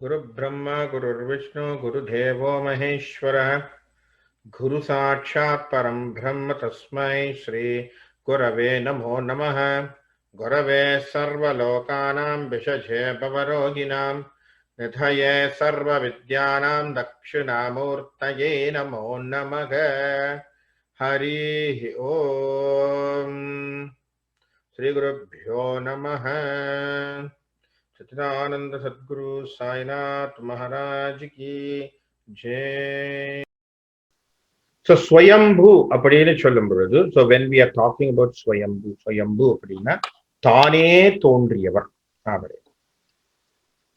गुरु ब्रह्मा गुरुर्विष्णु गुरुदेवो महेश्वरः गुरु साक्षात् परं ब्रह्म तस्मै श्री गुरवे नमो नमः। गुरवे सर्वलोकानां विषजे भवरोगिणां निधये सर्वविद्यानां दक्षिणामूर्तये नमो नमः। हरि ओम श्री गुरुभ्यो नमः। सच्चिदानंद सद्गुरु साईनाथ महाराज की जय. So Swayambhu அப்படின்னு சொல்லும் பொழுது, so when we are talking about Swayambhu அப்படின்னா தானே தோன்றியவர்.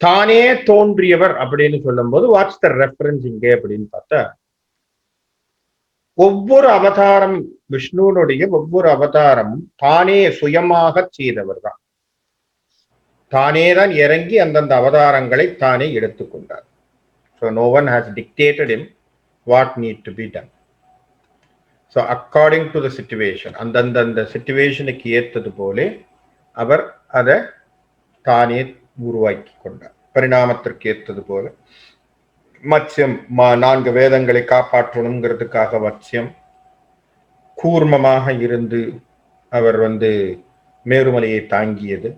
தானே தோன்றியவர் அப்படின்னு சொல்லும் போது வாட்ஸ் த ரெஃபரன்ஸ் இங்கே அப்படின்னு பார்த்தா, ஒவ்வொரு அவதாரம் விஷ்ணுனுடைய ஒவ்வொரு அவதாரமும் தானே சுயமாக செய்தவர் தான். தானேதான் இறங்கி அந்தந்த அவதாரங்களை தானே எடுத்துக்கொண்டார். So no one has dictated him what need to be done. So according to the situation, அந்தந்த சிச்சுவேஷனுக்கு ஏற்றது போலே அவர் அதை தானே உருவாக்கி கொண்டார். பரிணாமத்திற்கு ஏற்றது போல மத்ஸ்யம் 4 வேதங்களை காப்பாற்றணுங்கிறதுக்காக மத்ஸ்யம், கூர்மமாக இருந்து அவர் மேருமலையை தாங்கியது,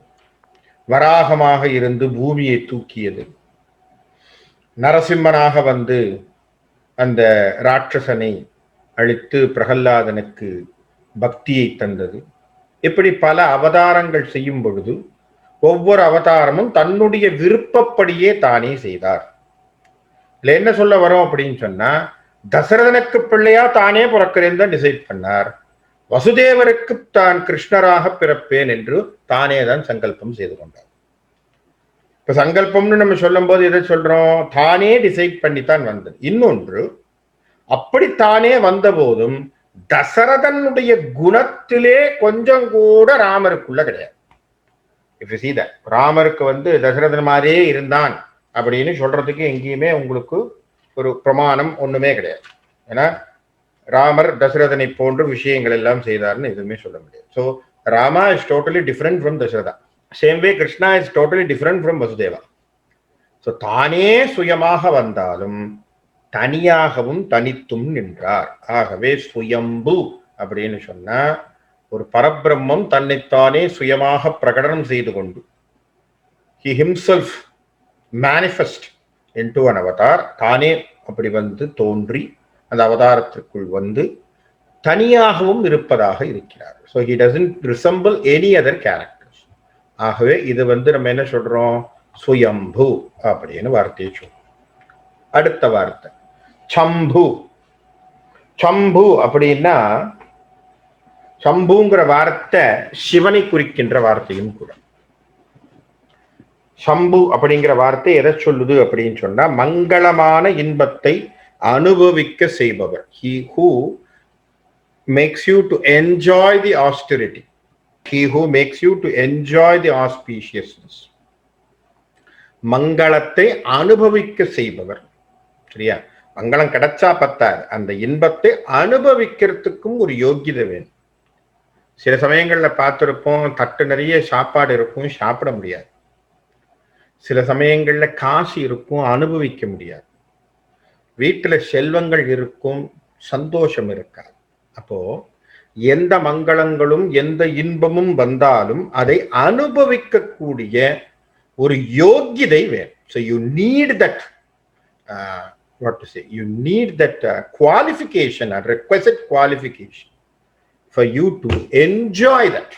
வராகமாக இருந்து பூமியை தூக்கியது, நரசிம்மனாக அந்த ராட்சசனை அழித்து பிரகல்லாதனுக்கு பக்தியை தந்தது. இப்படி பல அவதாரங்கள் செய்யும் பொழுது ஒவ்வொரு அவதாரமும் தன்னுடைய விருப்பப்படியே தானே செய்தார். இல்ல என்ன சொல்ல வரோம் அப்படின்னு சொன்னா, தசரதனுக்கு பிள்ளையா தானே பிறக்கிறேன் தான் டிசைட் பண்ணார். வசுதேவருக்கு தான் கிருஷ்ணராக பிறப்பேன் என்று தானே தான் சங்கல்பம் செய்து கொண்டார். இப்ப சங்கல்பம்னு நம்ம சொல்லும் போது எதை சொல்றோம்? தானே டிசைட் பண்ணித்தான் வந்தது. இன்னொன்று, அப்படித்தானே வந்த போதும் தசரதனுடைய குணத்திலே கொஞ்சம் கூட ராமருக்குள்ள கிடையாது. இப்ப சீதை ராமருக்கு தசரதன் மாதிரியே இருந்தான் அப்படின்னு சொல்றதுக்கு எங்கேயுமே உங்களுக்கு ஒரு பிரமாணம் ஒண்ணுமே கிடையாது. ஏன்னா ராமர் தசரதனை போன்ற விஷயங்கள் எல்லாம் செய்தார்னு எதுவுமே சொல்ல முடியாது. So Rama is totally different from Dasharatha. Same way Krishna is totally different from Vasudeva. So தானே சுயமாக வந்தாலும் தனியாகவும் தனித்தும் நின்றார். ஆகவே சுயம்பு அப்படின்னு சொன்னா ஒரு பரபிரம்மம் தன்னைத்தானே சுயமாக பிரகடனம் செய்து கொண்டு he himself manifest into an avatar, தானே அப்படி தோன்றி அந்த அவதாரத்திற்குள் தனியாகவும் இருப்பதாக இருக்கிறார். So he doesn't resemble any other characters. ஆகவே இது நம்ம என்ன சொல்றோம்? சுயம்பு அப்படின்னு வார்த்தையை சொல்றோம். அடுத்த வார்த்தை சம்பு. சம்பு அப்படின்னா, சம்புங்கிற வார்த்தை சிவனை குறிக்கின்ற வார்த்தையும் கூட. சம்பு அப்படிங்கிற வார்த்தை எதை சொல்லுது அப்படின்னு சொன்னா, மங்களமான இன்பத்தை அனுபவிக்க செய்பவர். He who makes you to enjoy the austerity. He who makes you to enjoy the auspiciousness. மங்களத்தை அனுபவிக்க செய்பவர். சரியா? மங்களம் கிடைச்சா பத்தாது, அந்த இன்பத்தை அனுபவிக்கிறதுக்கும் ஒரு யோகியதை வேணும். சில சமயங்கள்ல பார்த்திருப்போம், தட்டு நிறைய சாப்பாடு இருக்கும், சாப்பிட முடியாது. சில சமயங்கள்ல காசு இருக்கும், அனுபவிக்க முடியாது. வீட்டுல செல்வங்கள் இருக்கும், சந்தோஷம் இருக்காது. அப்போ எந்த மங்களங்களும் எந்த இன்பமும் வந்தாலும் அதை அனுபவிக்கக்கூடிய ஒரு யோகியதை வேணும். So you need that what to say, you need that qualification, a requisite qualification for you to enjoy that.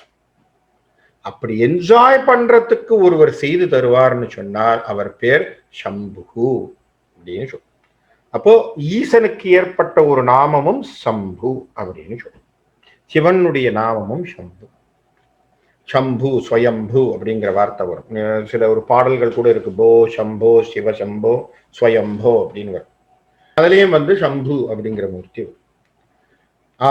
அப்படி என்ஜாய் பண்றதுக்கு ஒருவர் செய்து தருவார்னு சொன்னால் அவர் பேர் சம்பு அப்படின்னு சொல்லுவோம். அப்போ ஈசனுக்கு ஏற்பட்ட ஒரு நாமமும் சம்பு அப்படின்னு சொல்லுவோம். சிவனுடைய நாமமும் சம்பு. சம்பு ஸ்வயம்பு அப்படிங்கிற வார்த்தை வரும். சில ஒரு பாடல்கள் கூட இருக்கு, போ சம்போ சிவ சம்போ ஸ்வயம்போ அப்படின்னு வரும். அதுலயும் சம்பு அப்படிங்கிற மூர்த்தி வரும்.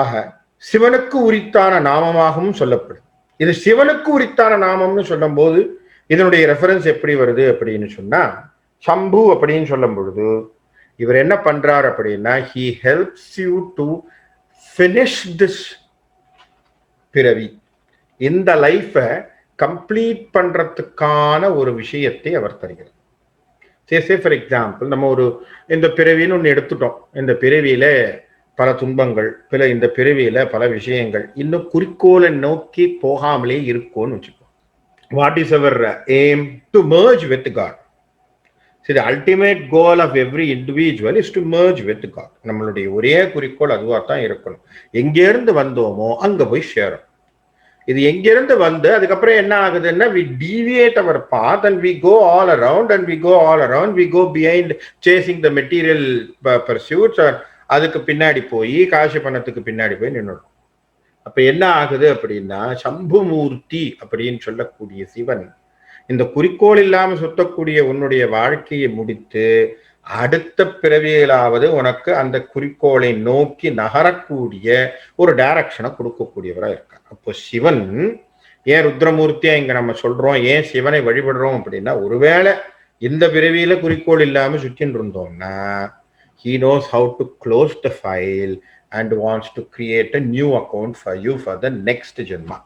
ஆக சிவனுக்கு உரித்தான நாமமாகவும் சொல்லப்படும். இது சிவனுக்கு உரித்தான நாமம்னு சொல்லும் போது இதனுடைய ரெஃபரன்ஸ் எப்படி வருது அப்படின்னு சொன்னா, சம்பு அப்படின்னு சொல்லும் பொழுது இவர் என்ன பண்றார் அப்படின்னா, he helps you to finish this பிறவி, இந்த லைஃபை கம்ப்ளீட் பண்றதுக்கான ஒரு விஷயத்தை அவர் தருகிறார். சே ஃபார் எக்ஸாம்பிள், நம்ம ஒரு இந்த பிறவின்னு ஒன்று எடுத்துட்டோம். இந்த பிறவியில பல துன்பங்கள், இந்த பிறவியில பல விஷயங்கள், இன்னும் குறிக்கோளை நோக்கி போகாமலே இருக்கும்னு வச்சுக்கோ. What is our aim? To merge with God. See, the ultimate goal of every individual is to merge with God. நம்மளுடைய ஒரே குறிக்கோள் அதுவா தான் இருக்கணும். எங்கிருந்து வந்தோமோ அங்க போய் சேரும். இது எங்கிருந்து வந்து அதுக்கப்புறம் என்ன ஆகுதுன்னா, we deviate our path and we go all around and we go all around, we go behind chasing the material pursuits. அதுக்கு பின்னாடி போய் காசு பணத்துக்கு பின்னாடி போய் நின்னுடும். அப்ப என்ன ஆகுது அப்படின்னா, சம்புமூர்த்தி அப்படின்னு சொல்லக்கூடிய சிவன் இந்த குறிக்கோள் இல்லாம சுத்தக்கூடிய உன்னுடைய வாழ்க்கையை முடித்து அடுத்த பிறவியிலாவது உனக்கு அந்த குறிக்கோளை நோக்கி நகரக்கூடிய ஒரு டைரக்ஷனை கொடுக்கக்கூடியவரா இருக்கார். அப்போ சிவன் ஏன் ருத்ரமூர்த்தியா இங்க நம்ம சொல்றோம், ஏன் சிவனை வழிபடுறோம் அப்படின்னா, ஒருவேளை இந்த பிறவியில குறிக்கோள் இல்லாம சுற்றின்னு இருந்தோம்னா, he knows how to close the file and wants to create a new account for you for the next ஜென்மா.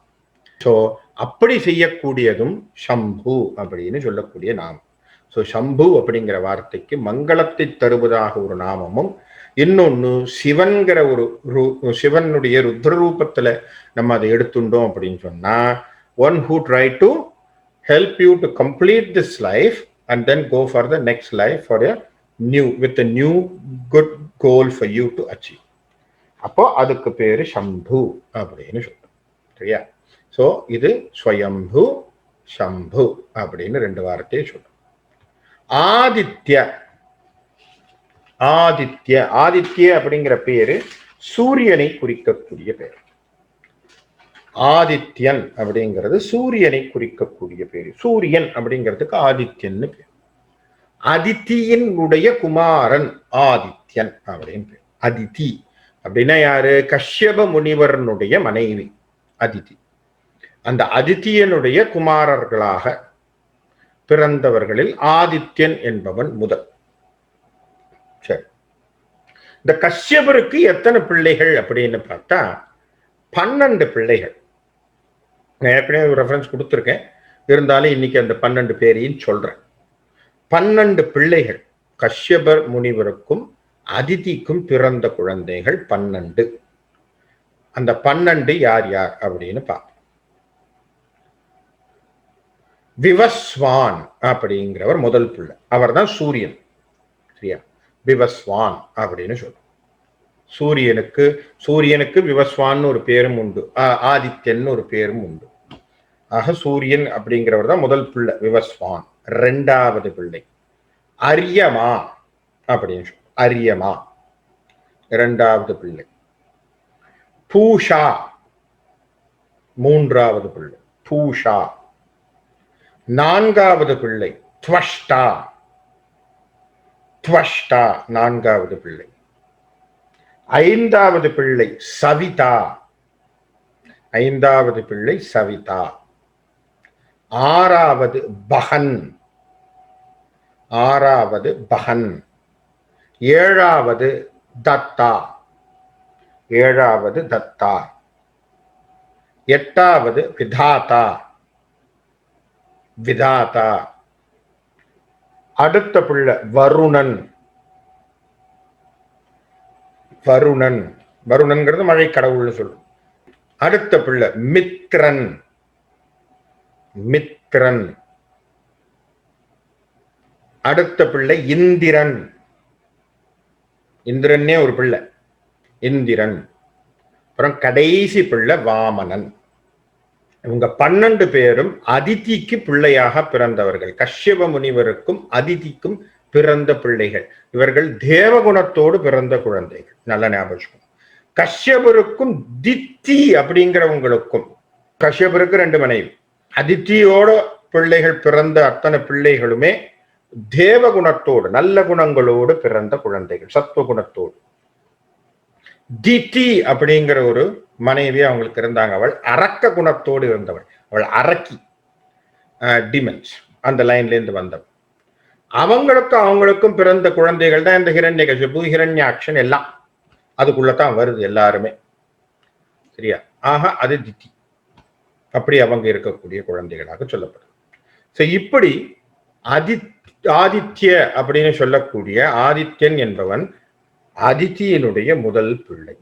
ஸோ அப்படி செய்யக்கூடியதும் சம்பு அப்படின்னு சொல்லக்கூடிய நாமம். ஸோ சம்பு அப்படிங்கிற வார்த்தைக்கு மங்களத்தை தருவதாக ஒரு நாமமும், இன்னொன்னு சிவன்கிற ஒரு சிவனுடைய ருத்ரரூபத்துல நம்ம அதை எடுத்துட்டோம் அப்படின்னு சொன்னா, one who try to help you to complete this life and then go for the next life for a new with a new good goal for you to achieve. அப்போ அதுக்கு பேரு சம்பு அப்படின்னு சொல்றோம். சரியா? ஸோ இது ஸ்வயம்பு சம்பு அப்படின்னு ரெண்டு வார்த்தையை சொல்றோம். ஆதித்ய ஆதித்ய ஆதித்ய அப்படிங்கிற பேரு சூரியனை குறிக்கக்கூடிய பேர். ஆதித்யன் அப்படிங்கிறது சூரியனை குறிக்கக்கூடிய பேரு. சூரியன் அப்படிங்கிறதுக்கு ஆதித்யன்னு பேர். அதித்தியினுடைய குமாரன் ஆதித்யன் அப்படின்னு பேர். அதித்தி அப்படின்னா யாரு? கஷ்யப முனிவரனுடைய மனைவி அதித்தி. அந்த அதித்தியனுடைய குமாரர்களாக பிறந்தவர்களில் ஆதித்யன் என்பவன் முதல். சரி, இந்த கஷ்யபருக்கு எத்தனை பிள்ளைகள் அப்படின்னு பார்த்தா 12 பிள்ளைகள். நான் ஏற்கனவே ஒரு ரெஃபரன்ஸ் கொடுத்துருக்கேன், இருந்தாலும் இன்னைக்கு அந்த 12 பேரையும் சொல்றேன். 12 பிள்ளைகள் கஷ்யபர் முனிவருக்கும் அதிதிக்கும் பிறந்த குழந்தைகள் 12. அந்த 12 யார் யார் அப்படின்னு பார்ப்போம். விவஸ்வான் அப்படிங்கிறவர் முதல் பிள்ளை. அவர் தான் சூரியன். சரியா? விவஸ்வான் அப்படின்னு சொல்றோம். சூரியனுக்கு விவஸ்வான் ஒரு பேரும் உண்டு, ஆதித்யன் ஒரு பேரும் உண்டு. ஆக சூரியன் அப்படிங்கிறவர் தான் முதல் பிள்ளை விவஸ்வான். 2வது பிள்ளை அரியமா அப்படின்னு சொல்றோம். அரியமா 2வது பிள்ளை. பூஷா 3வது பிள்ளை. பூஷா 4வது பிள்ளை. துவஷ்டா 4வது பிள்ளை. 5வது பிள்ளை சவிதா. 5வது பிள்ளை சவிதா. 6வது பகன். 6வது பகன். 7வது தத்தா. 7வது தத்தா. 8வது விதாதா. விதாதா. அடுத்த பிள்ளை வருணன். வருணன்கிறது மழை கடவுள்னு சொல்லும். அடுத்த பிள்ளை மித்ரன். அடுத்த பிள்ளை இந்திரன். இந்திரன்னே ஒரு பிள்ளை இந்திரன். அப்புறம் கடைசி பிள்ளை வாமனன். இவங்க 12 பேரும் அதிதிக்கு பிள்ளையாக பிறந்தவர்கள். கஷ்யப முனிவருக்கும் அதிதிக்கும் பிறந்த பிள்ளைகள். இவர்கள் தேவகுணத்தோடு பிறந்த குழந்தைகள். நல்ல ஞாபகம். கஷ்யபருக்கும் தித்தி அப்படிங்கிறவங்களுக்கும், கஷ்யபருக்கு 2 மனைவி, அதித்தியோட பிள்ளைகள் பிறந்த அத்தனை பிள்ளைகளுமே தேவகுணத்தோடு நல்ல குணங்களோடு பிறந்த குழந்தைகள், சத்துவகுணத்தோடு. தித்தி அப்படிங்கிற ஒரு மனைவி அவங்களுக்கு இருந்தாங்க. அவள் அரக்க குணத்தோடு இருந்தவள். அவள் அரக்கி, டிமன்ஸ், அந்த லைன்ல இருந்து வந்தவள். அவங்களுக்கும் பிறந்த குழந்தைகள் தான் இந்த ஹிரண்யகசிபு, ஹிரண்யாக்ஷன் எல்லாம் அதுக்குள்ளதான் வருது எல்லாருமே. சரியா? ஆக அது தித்தி. அப்படி அவங்க இருக்கக்கூடிய குழந்தைகளாக சொல்லப்படுது. இப்படி ஆதித்ய அப்படின்னு சொல்லக்கூடிய ஆதித்யன் என்பவன் அதித்தியினுடைய முதல் பிள்ளை.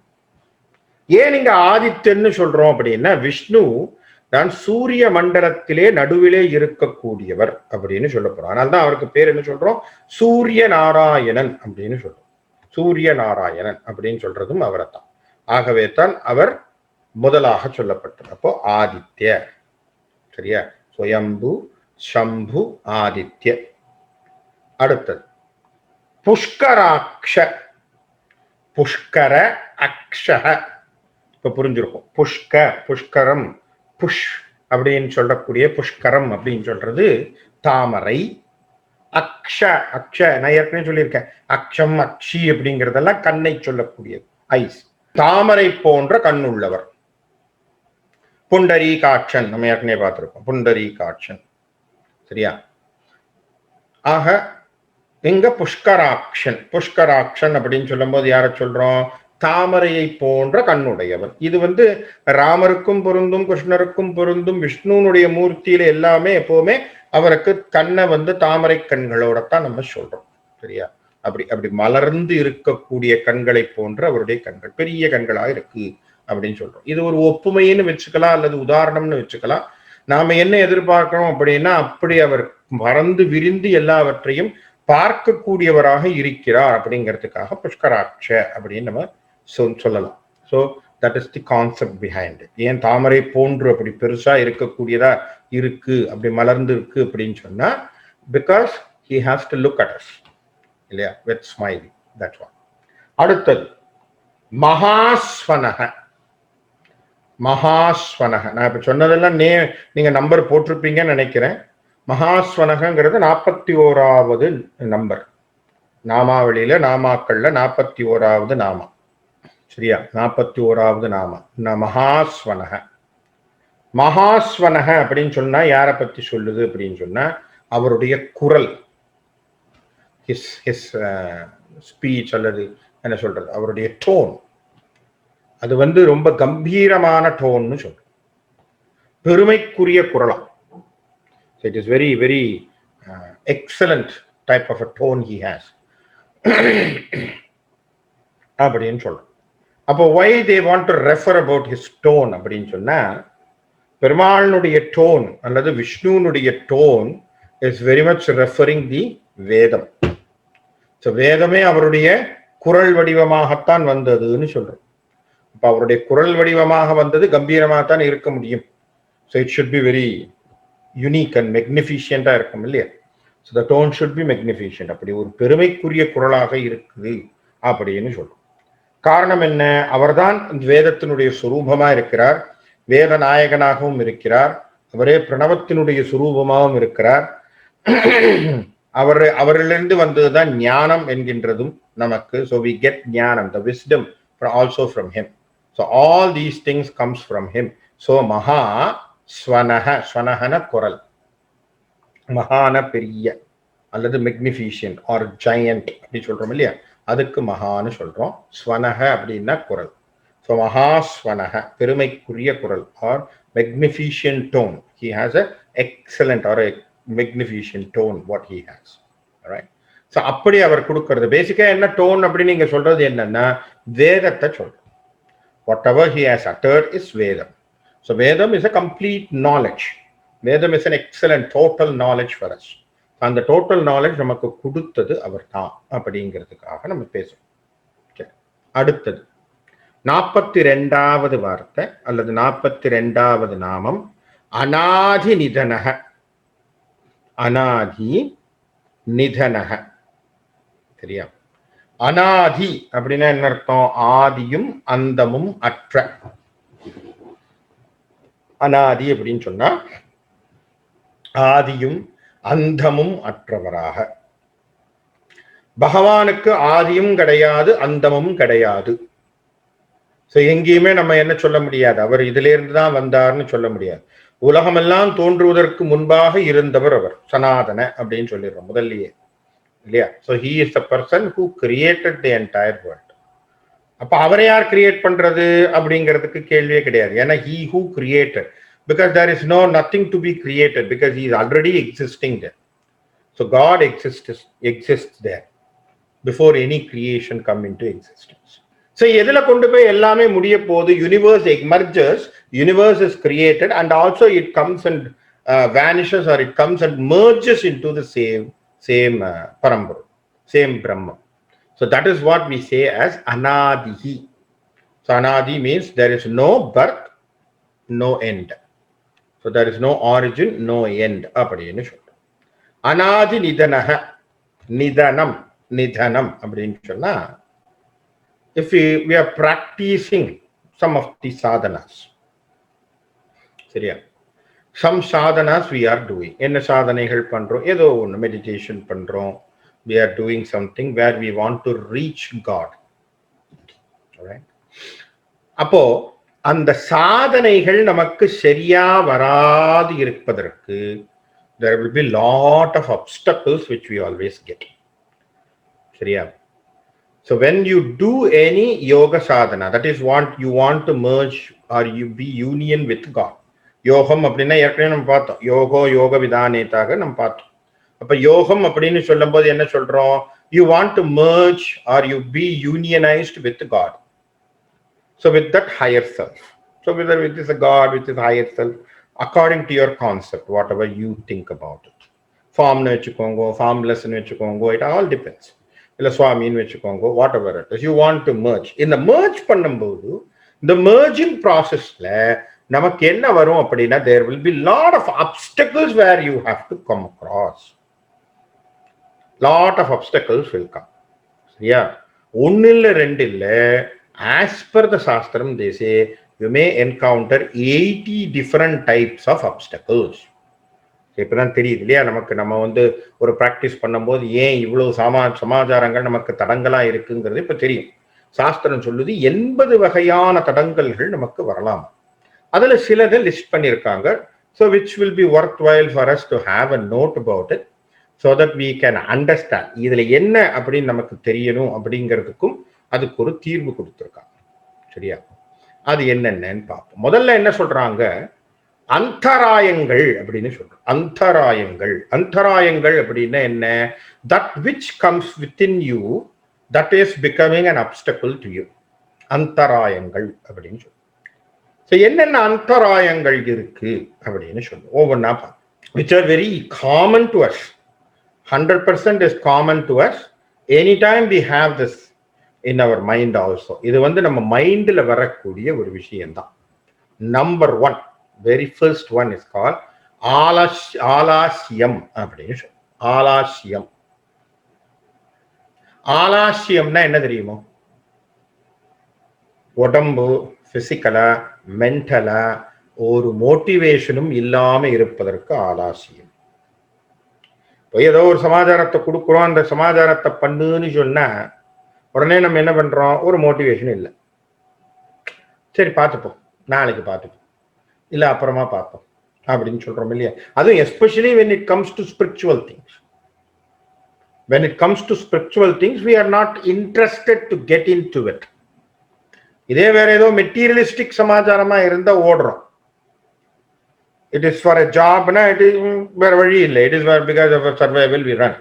ஏன் இங்க ஆதித்யன்னு சொல்றோம் அப்படின்னா, விஷ்ணு தான் சூரிய மண்டலத்திலே நடுவிலே இருக்கக்கூடியவர் அப்படின்னு சொல்ல போறோம். அதனால்தான் அவருக்கு பேர் என்ன சொல்றோம்? சூரிய நாராயணன் அப்படின்னு சொல்றோம். சூரிய நாராயணன் அப்படின்னு சொல்றதும் அவரைத்தான். ஆகவே தான் அவர் முதலாக சொல்லப்பட்டது. அப்போ ஆதித்ய, சரியா? சுயம்பு, சம்பு, ஆதித்ய. அடுத்தது புஷ்கராட்ச. புஷ்கர அக்ஷக. இப்ப புரிஞ்சிருக்கும். புஷ்கரம், புஷ் அப்படின்னு சொல்லக்கூடிய புஷ்கரம் அப்படின்னு சொல்றது தாமரை. அக்ஷ, நான் ஏற்கனவே சொல்லியிருக்கேன், அக்ஷம் அக்ஷி அப்படிங்கிறதெல்லாம் கண்ணை சொல்லக்கூடியது, ஐஸ். தாமரை போன்ற கண்ணுள்ளவர். புண்டரீகாட்சன், நம்ம ஏற்கனவே பார்த்திருக்கோம், புண்டரீகாட்சன், சரியா? ஆக இங்க புஷ்கராட்சன். புஷ்கராட்சன் அப்படின்னு சொல்லும் போது யார சொல்றோம்? தாமரையை போன்ற கண்ணுடையவர். இது ராமருக்கும் பொருந்தும், கிருஷ்ணருக்கும் பொருந்தும். விஷ்ணுனுடைய மூர்த்தியில எல்லாமே எப்பவுமே அவருக்கு கண்ணை தாமரை கண்களோடத்தான் நம்ம சொல்றோம், சரியா? அப்படி மலர்ந்து இருக்கக்கூடிய கண்களை போன்ற அவருடைய கண்கள் பெரிய கண்களா இருக்கு அப்படின்னு சொல்றோம். இது ஒரு ஒப்புமைன்னு வச்சுக்கலாம், அல்லது உதாரணம்னு வச்சுக்கலாம். நாம என்ன எதிர்பார்க்கிறோம் அப்படின்னா, அப்படி அவர் பறந்து விரிந்து எல்லாவற்றையும் பார்க்கக்கூடியவராக இருக்கிறார் அப்படிங்கிறதுக்காக புஷ்கராட்ச அப்படின்னு நம்ம சொல்லலாம். So that is the concept behind. ஏன் தாமரை போன்று அப்படி பெருசா இருக்கக்கூடியதா இருக்கு, அப்படி மலர்ந்து இருக்கு அப்படின்னு சொன்னா, because he has to look at us, இல்லையா? with smiling. That's one. அடுத்தது மகாஸ்வனக. மகாஸ்வனக, நான் இப்ப சொன்னதெல்லாம் நீங்க நம்பர் போட்டிருப்பீங்கன்னு நினைக்கிறேன். மகாஸ்வனகங்கிறது 41வது நம்பர். நாமாவளியில நாமாக்கள்ல 41வது நாமா, சரியா? 41வது நாமா மகாஸ்வனக. மகாஸ்வனக அப்படின்னு சொன்னா யார பத்தி சொல்லுது அப்படின்னு சொன்னா, அவருடைய குரல், ஹிஸ் ஸ்பீச், அல்லது என்ன சொல்றது, அவருடைய டோன், அது ரொம்ப கம்பீரமான டோன்னு சொல்றோம். பெருமைக்குரிய குரலாம். It is very, very excellent type of a tone he has. அப்படின்னு சொல்றோம். அப்போ why they want to refer about his tone அப்படின்னு சொன்னா, பெருமாளுடைய டோன் அல்லது விஷ்ணுனுடைய tone is very much referring the Vedam. So வேதமே அவருடைய குரல் வடிவமாகத்தான் வந்ததுன்னு சொல்றோம். அப்ப அவருடைய குரல் வடிவமாக வந்தது கம்பீரமாகத்தான் இருக்க முடியும். So it should be very unique and மெக்னிஃபிஷியண்டா இருக்கும், இல்லையா? So the tone should be magnificent. அப்படி ஒரு பெருமைக்குரிய குரலாக இருக்குது அப்படின்னு சொல்றோம். காரணம் என்ன? அவர்தான் வேதத்தினுடைய சுரூபமா இருக்கிறார், வேத நாயகனாகவும் இருக்கிறார், அவரே பிரணவத்தினுடைய சுரூபமாகவும் இருக்கிறார். அவரிலிருந்து வந்ததுதான் ஞானம் என்கின்றதும் நமக்கு. So we get ஞானம், the wisdom also from him. So all these things comes from him. So மகா ஸ்வனஹ, ஸ்வனஹன குரல், மகான பெரிய அல்லது மெக்னிஃபிஷியன்ட் ஆர் ஜெயண்ட் அப்படி சொல்றோம், இல்லையா? அதுக்கு மகான்னு சொல்றோம். ஸ்வனஹ அப்படின்னா குரல். ஸோ மகாஸ்வனஹ, பெருமைக்குரிய குரல் are magnificent tone. He has a excellent or a magnificent tone what he has. Alright? So அப்படி அவர் கொடுக்கிறது பேசிக்கா என்ன டோன் அப்படி நீங்க சொல்றது என்னன்னா, வேதத்தை சொல்றோம். Whatever he has uttered is Vedam. So Vedam is a complete knowledge. Vedam is an excellent total knowledge for us. அந்த total knowledge நமக்கு கொடுத்தது அவர் தான் அப்படிங்கிறதுக்காக நம்ம பேசுவோம். அடுத்தது 42வது வார்த்தை அல்லது 42வது நாமம் அநாதி நிதனக. அநாதி நிதனக, சரியா? அநாதி அப்படின்னா என்ன அர்த்தம்? ஆதியும் அந்தமும் அற்ற. அநாதி அப்படின்னு சொன்னா ஆதியும் அந்தமும் அற்றவராக. பகவானுக்கு ஆதியும் கிடையாது, அந்தமும் கிடையாது. சோ எங்கேயுமே நம்ம என்ன சொல்ல முடியாது, அவர் இதுல இருந்து தான் வந்தார்னு சொல்ல முடியாது. உலகமெல்லாம் தோன்றுவதற்கு முன்பாக இருந்தவர் அவர், சனாதன அப்படின்னு சொல்லிடுறோம் முதல்லயே, இல்லையா? So he is the person who created the entire world. அப்ப அவரை யார் கிரியேட் பண்றது அப்படிங்கிறதுக்கு கேள்வியே கிடையாது. ஏன்னா he who created, because there is nothing to be created, because he is already existing there. So God exists there before any creation come into existence. So எதுல கொண்டு போய் எல்லாமே முடிய போது, universe emerges, universe is created, and also it comes and vanishes, or it comes and merges into the same Parambara, same Brahma. So that is what we say as Anadihi. So Anadi means there is no birth, no end. So there is no origin, no end. அப்படின்னு சொல்றோம். அநாதி நிதனக, நிதனம், நிதனம் அப்படின்னு சொன்னா, if we are practicing some of the sadhanas, சரியா, some sadhanas we are doing. என்ன சாதனைகள் பண்றோம்? ஏதோ ஒன்று மெடிடேஷன் பண்றோம். We are doing something where we want to reach God. Alright? அப்போ அந்த சாதனைகள் நமக்கு சரியா வராது இருப்பதற்கு there will be lot of obstacles which we always get. சரியா? So when you do any yoga sadhana, that is what you want to merge or you be union with God. யோகம் அப்படின்னா ஏற்கனவே நம்ம பார்த்தோம். யோக விதானேதாக நம்ம பார்த்தோம். அப்ப யோகம் அப்படின்னு சொல்லும் போது என்ன சொல்றோம்? You want to merge or you be unionized with God. So with that higher self. So whether it is a God, which is higher self, according to your concept, whatever you think about it. Formnu vechukkongo, formless nu vechukkongo, it all depends. Illa swami nu vechukkongo, whatever it is. You want to merge. In the merge பண்ணும்போது, the merging process la namakku enna varum appadina, there will be lot of obstacles where you have to come across. Lot of obstacles will come. Yeah. ஒன்னு இல்ல ரெண்டு இல்ல, as per the Shastram they say you may encounter 80 different types of obstacles. இப்பதான் தெரியுது இல்லையா நமக்கு, நம்ம ஒரு பிராக்டிஸ் பண்ணும்போது ஏன் இவ்வளவு சமாச்சாரங்கள் நமக்கு தடங்களா இருக்குங்கிறது இப்ப தெரியும். சாஸ்திரம் சொல்லுது 80 வகையான தடங்கல்கள் நமக்கு வரலாம். அதுல சிலதை லிஸ்ட் பண்ணியிருக்காங்க. So which will be worthwhile for us to have a note about it, so that we can understand இதுல என்ன அப்படின்னு நமக்கு தெரியணும் அப்படிங்கிறதுக்கும் அதுக்கு ஒரு தீர்வு கொடுத்திருக்காங்க. சரியா? அது என்னென்னு பார்ப்போம். முதல்ல என்ன சொல்றாங்க? அந்தராயங்கள் அப்படின்னு சொல்றோம். அந்தராயங்கள் அப்படின்னா என்ன? That which comes within you that is becoming an obstacle to you. அந்தராயங்கள் அப்படின்னு சொல்றோம். So என்னென்ன அந்தராயங்கள் இருக்கு அப்படின்னு சொல்றோம். ஒவ்வொன்றா பார்ப்போம். Which are very common to us. 100% is common to us. Anytime we have this in our mind also. இது நம்ம மைண்ட்ல வரக்கூடிய ஒரு விஷயம்தான். Number 1, very first one is called ஆலாஸ்யம் அப்படின்னு சொல்றோம். ஆலாஸ்யம். ஆலாஸ்யம்னா என்ன தெரியுமோ? உடம்பு பிசிக்கலா மென்டலா ஒரு மோட்டிவேஷனும் இல்லாம இருப்பதற்கு ஆலாஸ்யம். ஏதோ ஒரு சமாச்சாரத்தை கொடுக்குறோம், அந்த சமாச்சாரத்தை பண்ணுன்னு சொன்னா உடனே நம்ம என்ன பண்றோம்? ஒரு மோட்டிவேஷன் இல்லை. சரி பார்த்துப்போம், நாளைக்கு பார்த்துப்போம், இல்லை அப்புறமா பார்ப்போம் அப்படின்னு சொல்றோம் இல்லையா? அதுவும் especially when it comes to spiritual things. When it comes to spiritual things, we are not interested to get into it. இதே வேற ஏதோ மெட்டீரியலிஸ்டிக் சமாச்சாரமா இருந்தா ஓடுறோம். It is for a job, it is வேற வழி இல்லை. It is because of a survival we run.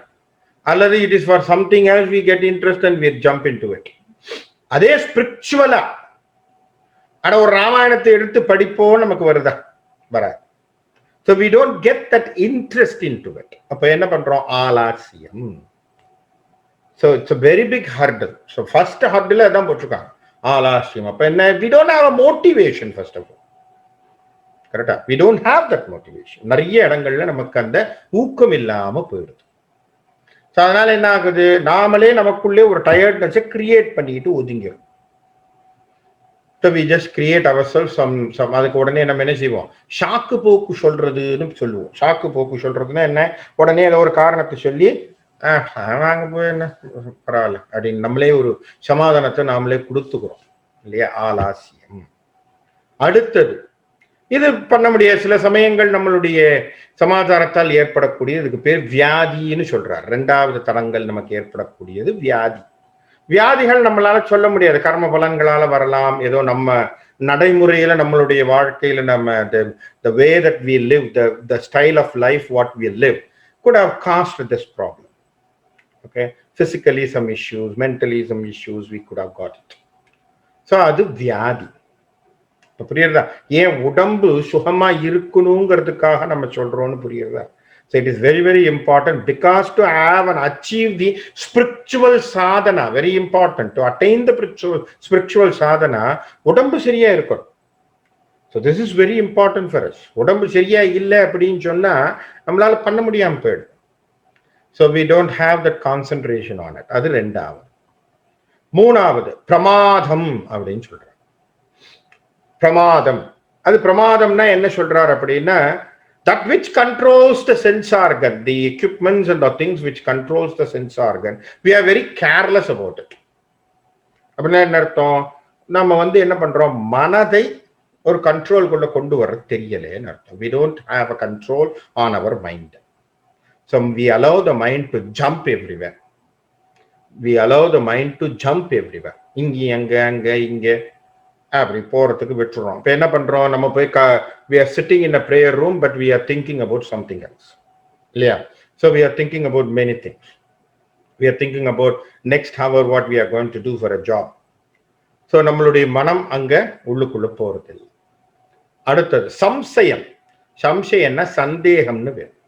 அல்லது it is for something else we get interest and we jump into it. அதே ஸ்பிரிச்சுவலா ஆனா ஒரு ராமாயணத்தை எடுத்து படிப்போம் நமக்கு வருதா? வராது. So we don't get that interest into it. அப்ப என்ன பண்றோம்? ஆலாசியம். So it's a very big hurdle. So first hurdle அதான் போட்டிருக்காங்க, ஆலாசியம். அப்ப என்ன? We don't have a motivation first of all. கரெக்டா? We don't have that motivation. நிறைய இடங்கள்ல நமக்கு அந்த ஊக்கம் இல்லாம போயிடுது. அதனால என்ன ஆகுது? நாமளே நமக்குள்ளே ஒரு டயர்ட்னஸை கிரியேட் பண்ணிட்டு ஒதுங்கிடும். So we just create ourselves some அதுக்கு உடனே நம்ம என்ன செய்வோம்? ஷாக்கு போக்கு சொல்றதுன்னு சொல்லுவோம். ஷாக்கு போக்கு சொல்றதுன்னா என்ன? உடனே ஏதோ ஒரு காரணத்தை சொல்லி நாங்க போய் என்ன பரவாயில்ல அப்படின்னு நம்மளே ஒரு சமாதானத்தை நாமளே கொடுத்துக்கிறோம் இல்லையா? ஆலாசியம். அடுத்தது, இது பண்ண முடியாது. சில சமயங்கள் நம்மளுடைய சமாச்சாரத்தால் ஏற்படக்கூடிய, இதுக்கு பேர் வியாதின்னு சொல்றார். 2வது தடங்கள் நமக்கு ஏற்படக்கூடியது வியாதி. வியாதிகள் நம்மளால சொல்ல முடியாது, கர்ம பலன்களால வரலாம், ஏதோ நம்ம நடைமுறையில நம்மளுடைய வாழ்க்கையில நம்ம the way that we live, the style of life what we live, could have caused this problem. Okay, physically some issues, mentally some issues, we could have got it. So அது வியாதி. புரியுறதா? ஏன் உடம்பு சுகமா இருக்கணுங்கிறதுக்காக நம்ம சொல்றோம்னு புரியுறதா? So it is very, very important, because to have and achieve the spiritual sadhana, very important, to attain the spiritual sadhana, உடம்பு சரியா இருக்கணும். So this is very important for us. உடம்பு சரியா இல்லை அப்படின்னு சொன்னா நம்மளால பண்ண முடியாம போயிடும். So we don't have that concentration on it. அது ரெண்டாவது. மூணாவது பிரமாதம் அப்படின்னு சொல்றார். பிரமாதம், அது பிரமாதம்னா என்ன சொல்றார் அப்படின்னா, that which controls the sense organ, the equipments and the things which controls the sense organ, we are very careless about it. அப்படின்னா என்ன அர்த்தம்? நம்ம என்ன பண்றோம், மனதை ஒரு கண்ட்ரோல்குள்ள கொண்டு வர தெரியலேன்னு அர்த்தம். we don't have a control on our mind. So we allow the mind to jump everywhere. We allow the mind to jump everywhere. இங்க அங்க அங்க இங்க அப்படி போறதுக்கு விட்டுறோம். இப்ப என்ன பண்றோம், நம்ம போய் we are sitting in a prayer room, but we are thinking about something else. இல்லையா? So we are thinking about many things. We are thinking about next hour what we are going to do for a job. So நம்மளுடைய மனம் அங்க உள்ளுக்குள்ள போறது. அடுத்தது சம்சயம். சம்சயம்னா சந்தேகம்னு வேணும்.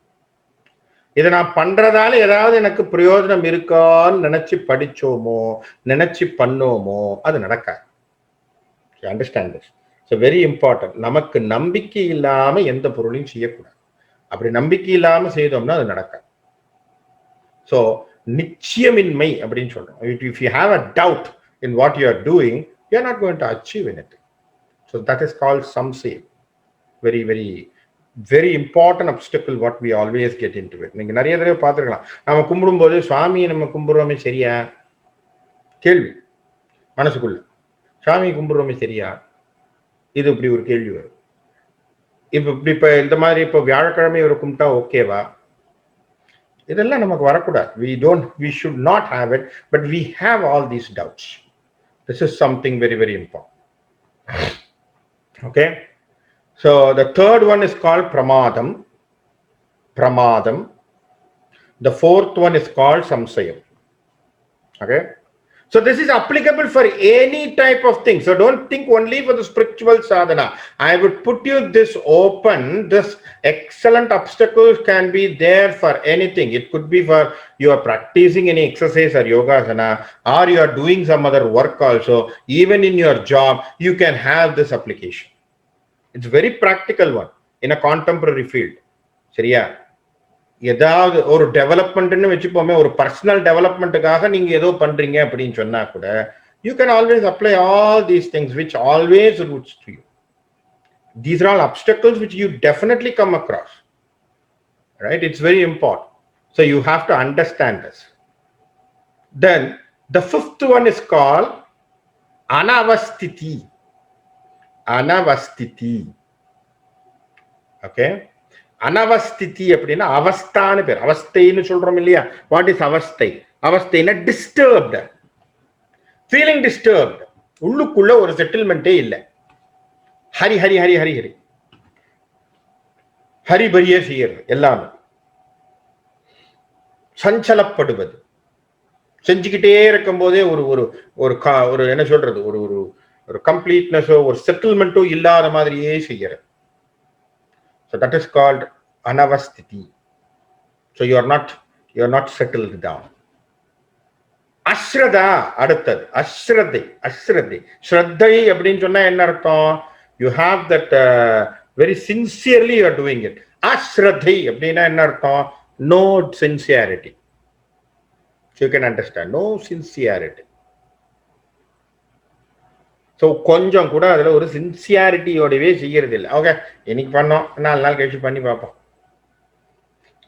இதை நான் பண்றதால ஏதாவது எனக்கு பிரயோஜனம் இருக்கான்னு நினைச்சு படிச்சோமோ நினைச்சு பண்ணோமோ அது நடக்காது. Understand this. So very important. நமக்கு நம்பிக்கை இல்லாம எந்த பொருளையும் செய்யக்கூடாது. அப்படி நம்பிக்கை இல்லாம செய்தோம்னா அது நடக்காது. ஸோ நிச்சயமின்மை அப்படின்னு சொல்றோம். If you have a doubt in what you are doing, you are not going to achieve anything. So that is called சம்சயம். Very very very important obstacle what we always get into it. நீங்க நிறைய தடவை பார்த்துருக்கலாம். நம்ம கும்பிடும்போது சுவாமியை நம்ம கும்பிடுறோமே சரியா? கேள்வி மனசுக்குள்ள, சுவாமியை கும்பிடுறோமே சரியா? இது இப்படி ஒரு கேள்வி வரும். இப்ப இந்த மாதிரி இப்போ வியாழக்கிழமை ஒரு கும்பிட்டா ஓகேவா? இதெல்லாம் நமக்கு வரக்கூடாது. we should not have it, but we have all these doubts. This is something very, very important. Okay. So the third one is called pramadam. Pramadam. The fourth one is called samsayam. Okay. So this is applicable for any type of thing. So don't think only for the spiritual sadhana. I would put you this open. This excellent obstacles can be there for anything. It could be for you are practicing any exercise or yogasana, or you are doing some other work also. Even in your job, you can have this application. It's very practical one in a contemporary field. சரியா? ஏதாவது ஒரு டெவலப்மெண்ட்னு வச்சுப்போமே, ஒரு personal டெவலப்மெண்ட்டுக்காக நீங்க ஏதோ பண்றீங்க அப்படின்னு சொன்னா கூட, you can always apply all these things which always roots to you. These are all obstacles which you definitely come across. Right? It's very important. So you have to understand this. Then the fifth one is called anavastiti. Anavastiti. Okay. Anavastiti அப்படின்னா அவஸ்தான்னு பேர். அவஸ்தைன்னு சொல்றோம் இல்லையா? What is அவஸ்தை? அவஸ்தைன்னா disturbed, feeling disturbed. உள்ளுக்குள்ள ஒரு செட்டில்மெண்டே இல்லை. ஹரி ஹரி ஹரி ஹரி ஹரி ஹரிபரியே செய்யறது எல்லாமே. சஞ்சலப்படுவது, செஞ்சுக்கிட்டே இருக்கும் போதே ஒரு ஒரு என்ன சொல்றது, ஒரு கம்ப்ளீட்னஸோ ஒரு செட்டில்மெண்ட்டோ இல்லாத மாதிரியே செய்யறது. So that is called anavastiti. So you are not settled down. அஸ்ரதா அடுத்தது. அஸ்ரதை. ஸ்ரத்தை அப்படின்னு சொன்னா என்ன அர்த்தம்? You have that very sincerely you are doing it. அஸ்ரதை அப்படின்னா என்ன அர்த்தம்? No sincerity. So you can understand, no sincerity. So கொஞ்சம் கூட அதில் ஒரு சின்சியாரிட்டியோடவே செய்யறது இல்லை. ஓகே, இன்னைக்கு பண்ணோம், 4 நாள் கழிச்சு பண்ணி பார்ப்போம்.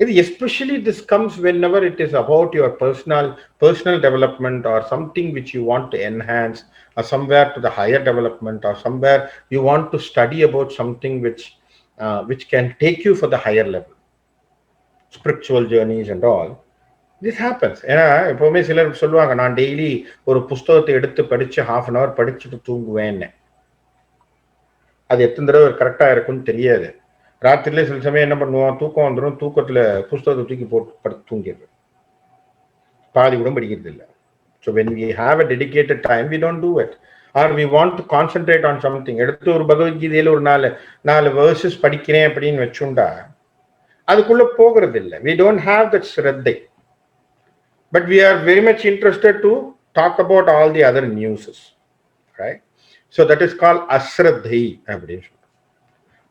இது especially this comes whenever it is about your personal development or something which you want to enhance, or somewhere to the higher development, or somewhere you want to study about something which can take you for the higher level, spiritual journeys and all. This happens. ஏன்னா எப்பவுமே சிலர் சொல்லுவாங்க, நான் daily ஒரு புஸ்தகத்தை எடுத்து படிச்சு 1/2 hour படிச்சுட்டு தூங்குவேன்னு. அது எத்தனை தடவை கரெக்டா இருக்குன்னு தெரியாது. ராத்திரில சில சமயம் என்ன பண்ணுவோம், தூக்கம் வந்துடும், தூக்கத்துல புஸ்தகத்தை தூக்கி போட்டு படுத்து தூங்கிடுது, பாதி கூட படிக்கிறது இல்லை. So when we have a dedicated time, we don't do it. Or we want to concentrate on something. எடுத்து ஒரு பகவத்கீதையில ஒரு நாலு verses படிக்கிறேன் அப்படின்னு வச்சுண்டா அதுக்குள்ள போகிறது இல்லை. We don't have that ஸ்ரத்தை. But we are very much interested to talk about all the other newses. Right? So that is called asraddhai அப்படின்னு சொல்றோம்.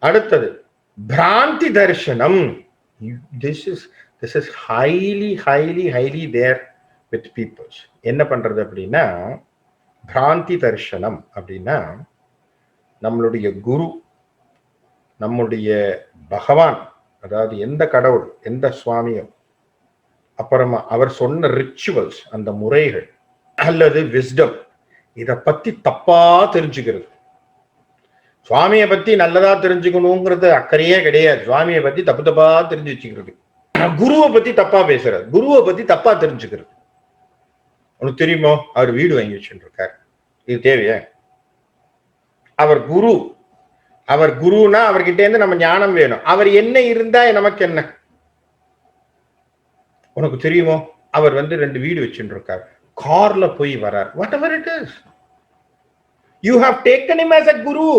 அடுத்தது பிராந்தி தர்சனம். This is highly there with people. என்ன பண்றது அப்படின்னா, பிராந்தி தர்சனம் அப்படின்னா நம்மளுடைய குரு, நம்முடைய பகவான், அதாவது எந்த கடவுள், எந்த சுவாமியோ, அப்புறமா அவர் சொன்ன ரிச்சுவல்ஸ், அந்த முறைகள் அல்லது விஸ்டம், இதை பத்தி தப்பா தெரிஞ்சுக்கிறது. சுவாமியை பத்தி நல்லதா தெரிஞ்சுக்கணுங்கிறது அக்கறையே கிடையாது. சுவாமியை பத்தி தப்பா தெரிஞ்சு வச்சுக்கிறது, குருவை பத்தி தப்பா பேசுறது, குருவை பத்தி தப்பா தெரிஞ்சுக்கிறது. உனக்கு தெரியுமோ அவர் வீடு வாங்கி வச்சுட்டு இருக்காரு, இது தேவையா? அவர் குருனா அவர்கிட்ட இருந்து நம்ம ஞானம் வேணும். அவர் என்ன இருந்தா நமக்கு என்ன? உனக்கு தெரியுமோ அவர் 2 வீடு வச்சுட்டு இருக்காரு, கார்ல போய் வரார். What ever it is, you have taken him as a guru.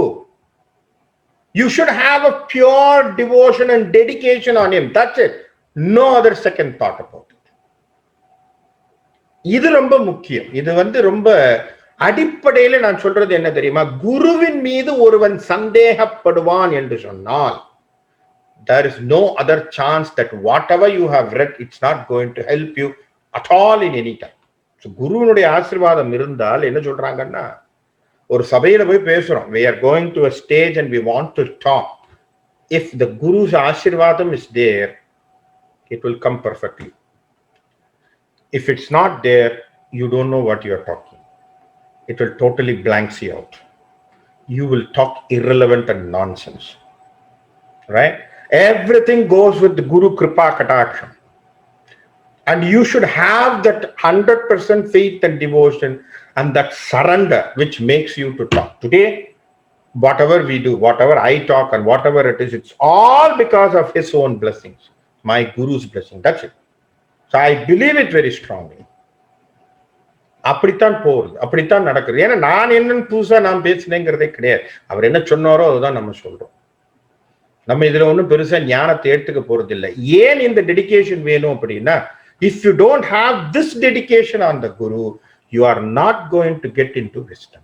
You should have a pure devotion and dedication on him. That's it. No other second thought about it. இது ரொம்ப முக்கியம். இது ரொம்ப அடிப்படையில் நான் சொல்றது என்ன தெரியுமா, குருவின் மீது ஒருவன் சந்தேகப்படுவான் என்று சொன்னால் there is no other chance that whatever you have read, it's not going to help you at all in any time. So குருவினுடைய ஆசீர்வாதம் இருந்தால் என்ன சொல்றாங்கன்னா, ஒரு சபையில போய் பேசுறோம், we are going to a stage and we want to talk. If the guru's ஆசீர்வாதம் is there, it will come perfectly. If it's not there, you don't know what you are talking. It will totally blanks you out. You will talk irrelevant and nonsense. Right? Everything goes with the Guru Kripa Kataksham. And you should have that 100% faith and devotion and that surrender which makes you to talk. Today, whatever we do, whatever I talk and whatever it is, it's all because of his own blessings, my Guru's blessing. That's it. So I believe it very strongly. அப்படித்தான் போகுது, அப்படித்தான் நடக்குது. ஏன்னா நான் என்னன்னு புதுசா நான் பேசினேங்கிறதே கிடையாது. அவர் என்ன சொன்னாரோ அதுதான் நம்ம சொல்றோம். நம்ம இதுல ஒன்றும் பெருசா ஞானத்தை ஏற்றுக்க போறது இல்லை. ஏன் இந்த டெடிகேஷன் வேணும் அப்படின்னா, if you don't have this dedication on the Guru, you are not going to get into wisdom.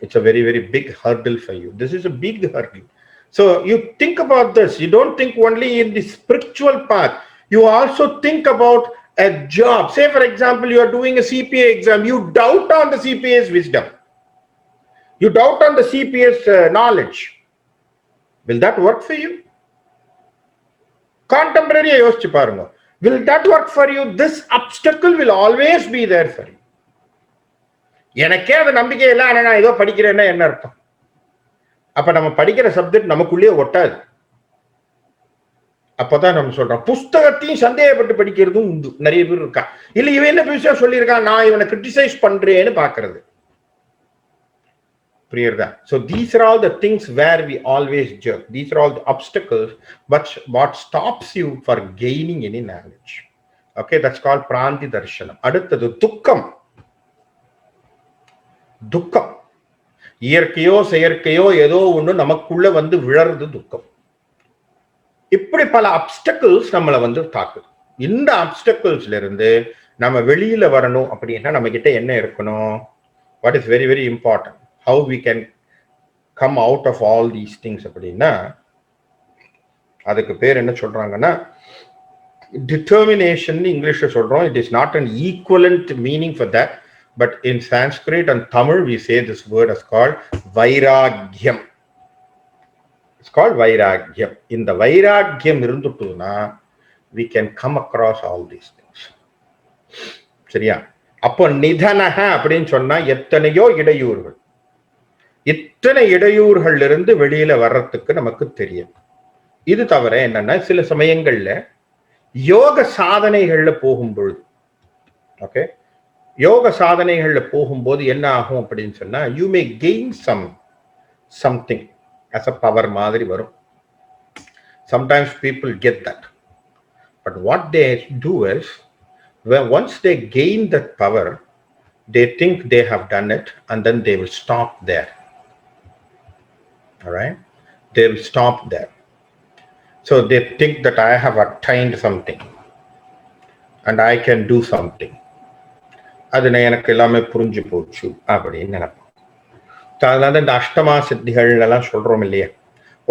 It's a very big hurdle for you. This is a big hurdle. So you think about this. You don't think only in the spiritual path. You also think about a job. Say for example, you are doing a CPA exam. You doubt on the CPA's wisdom. You doubt on the CPA's knowledge. Will that work for you? Contemporary யோசிச்சு பாருங்க. Will that work for you? This obstacle will always be there for you. எனக்கே அது நம்பிக்கை இல்லை, ஆனா நான் ஏதோ படிக்கிறேன்னா என்ன அர்த்தம்? அப்ப நம்ம படிக்கிற சப்ஜெக்ட் நமக்குள்ளேயே ஒட்டாது. அப்பதான் நம்ம சொல்றோம், புஸ்தகத்தையும் சந்தேகப்பட்டு படிக்கிறதும் உண்டு. நிறைய பேர் இருக்கா, இல்ல இவன் என்ன விஷயம் சொல்லியிருக்கான், நான் இவனை கிரிட்டிசைஸ் பண்றேன்னு பாக்குறது. புரியுறதா? So these are all the things where we always jerk. These are all the obstacles what stops you for gaining any knowledge. Okay, that's called பிராந்தி தர்சனம். அடுத்தது துக்கம். துக்கம் இயற்கையோ செயற்கையோ ஏதோ ஒண்ணு நமக்குள்ள விழறது துக்கம். இப்படி பல அப்டக்கிள்ஸ் நம்மளை தாக்குது. இந்த அப்டக்கிள்ஸ்ல இருந்து நம்ம வெளியில வரணும் அப்படின்னா நம்ம கிட்ட என்ன இருக்கணும்? What is very important, how we can come out of all these things அப்படின்னா, அதுக்கு பேர் என்ன சொல்றாங்கன்னா டிட்டர்மினேஷன் இங்கிலீஷ்ல சொல்றோம். It is not an equivalent meaning for that, but in Sanskrit and Tamil we say this word is called vairagyam. It's called vairagyam. In the vairagyam irundutuna we can come across all these things. சரியா? அப்போ நிதனஹ அப்படின்னு சொன்னா எத்தனையோ இடையூறுகள், இத்தனை இடையூறுகள் இருந்து வெளியில வர்றதுக்கு நமக்கு தெரியும். இது தவிர என்னன்னா, சில சமயங்கள்ல யோக சாதனைகள்ல போகும் பொழுது, ஓகே, யோக சாதனைகள்ல போகும்போது என்ன ஆகும் அப்படின்னு சொன்னா, you may gain something as a power மாதிரி வரும். Sometimes people get that. But what they do is, once they gain that power, they think they have done it, and then they will stop there. All right? They will stop there. So they think that I have attained something and I can do something. அது எனக்கு எல்லாமே புரிஞ்சு போச்சு அப்படின்னு நினைப்போம். அதனால இந்த அஷ்டமா சித்திகள் எல்லாம் சொல்றோம் இல்லையா,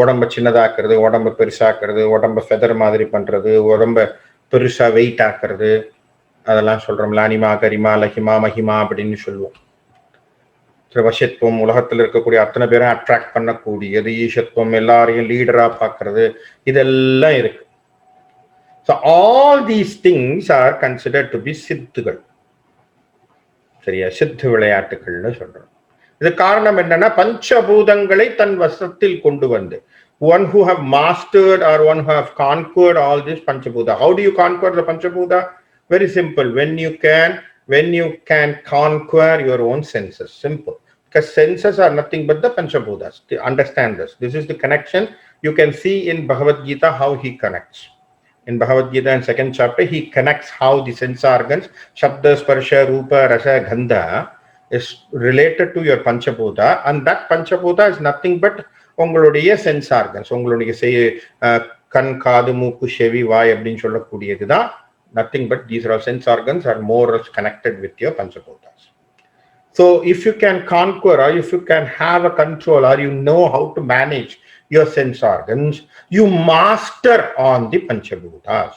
உடம்ப சின்னதாக்குறது, உடம்ப பெருசாக்குறது, உடம்ப ஃபெதர் மாதிரி பண்றது, உடம்ப பெருசா வெயிட் ஆக்குறது, அதெல்லாம் சொல்றோம்ல. அனிமா கரிமா லஹிமா மஹிமா அப்படின்னு சொல்லுவோம். வசித்துவம், உலகத்தில் இருக்கக்கூடிய அத்தனை பேரும் அட்ராக்ட் பண்ணக்கூடியது, ஈஷத்துவம், எல்லாரையும் லீடரா பார்க்கறது, இதெல்லாம் இருக்கு. So all these things are considered to be சித்துகள். சரியா? சித்து விளையாட்டுகள்னு சொல்றோம். இது காரணம் என்னன்னா, பஞ்சபூதங்களை தன் வசத்தில் கொண்டு வந்து, one who have mastered or one who have conquered all this panchabhuta. How do you conquer the panchabhuta? Very simple. When you can conquer your own senses. Simple. Because senses are nothing but the panchabhutas. To understand this. This is the connection. You can see in Bhagavad Gita how he connects. In Bhagavad Gita in 2nd chapter, he connects how the sense organs, Shabda, Sparsha, Rupa, Rasa, Gandha, is related to your panchabhuta, and that panchabhuta is nothing but உங்களுடைய sense organs. உங்களுடைய கண், காது, மூக்கு, செவி, வாய் அப்படின்னு சொல்லக்கூடியதுதான். Nothing but these are all sense organs are more or less connected with your panchabhutas. So if you can conquer, or if you can have a control, or you know how to manage your sense organs, you master on the panchabhutas.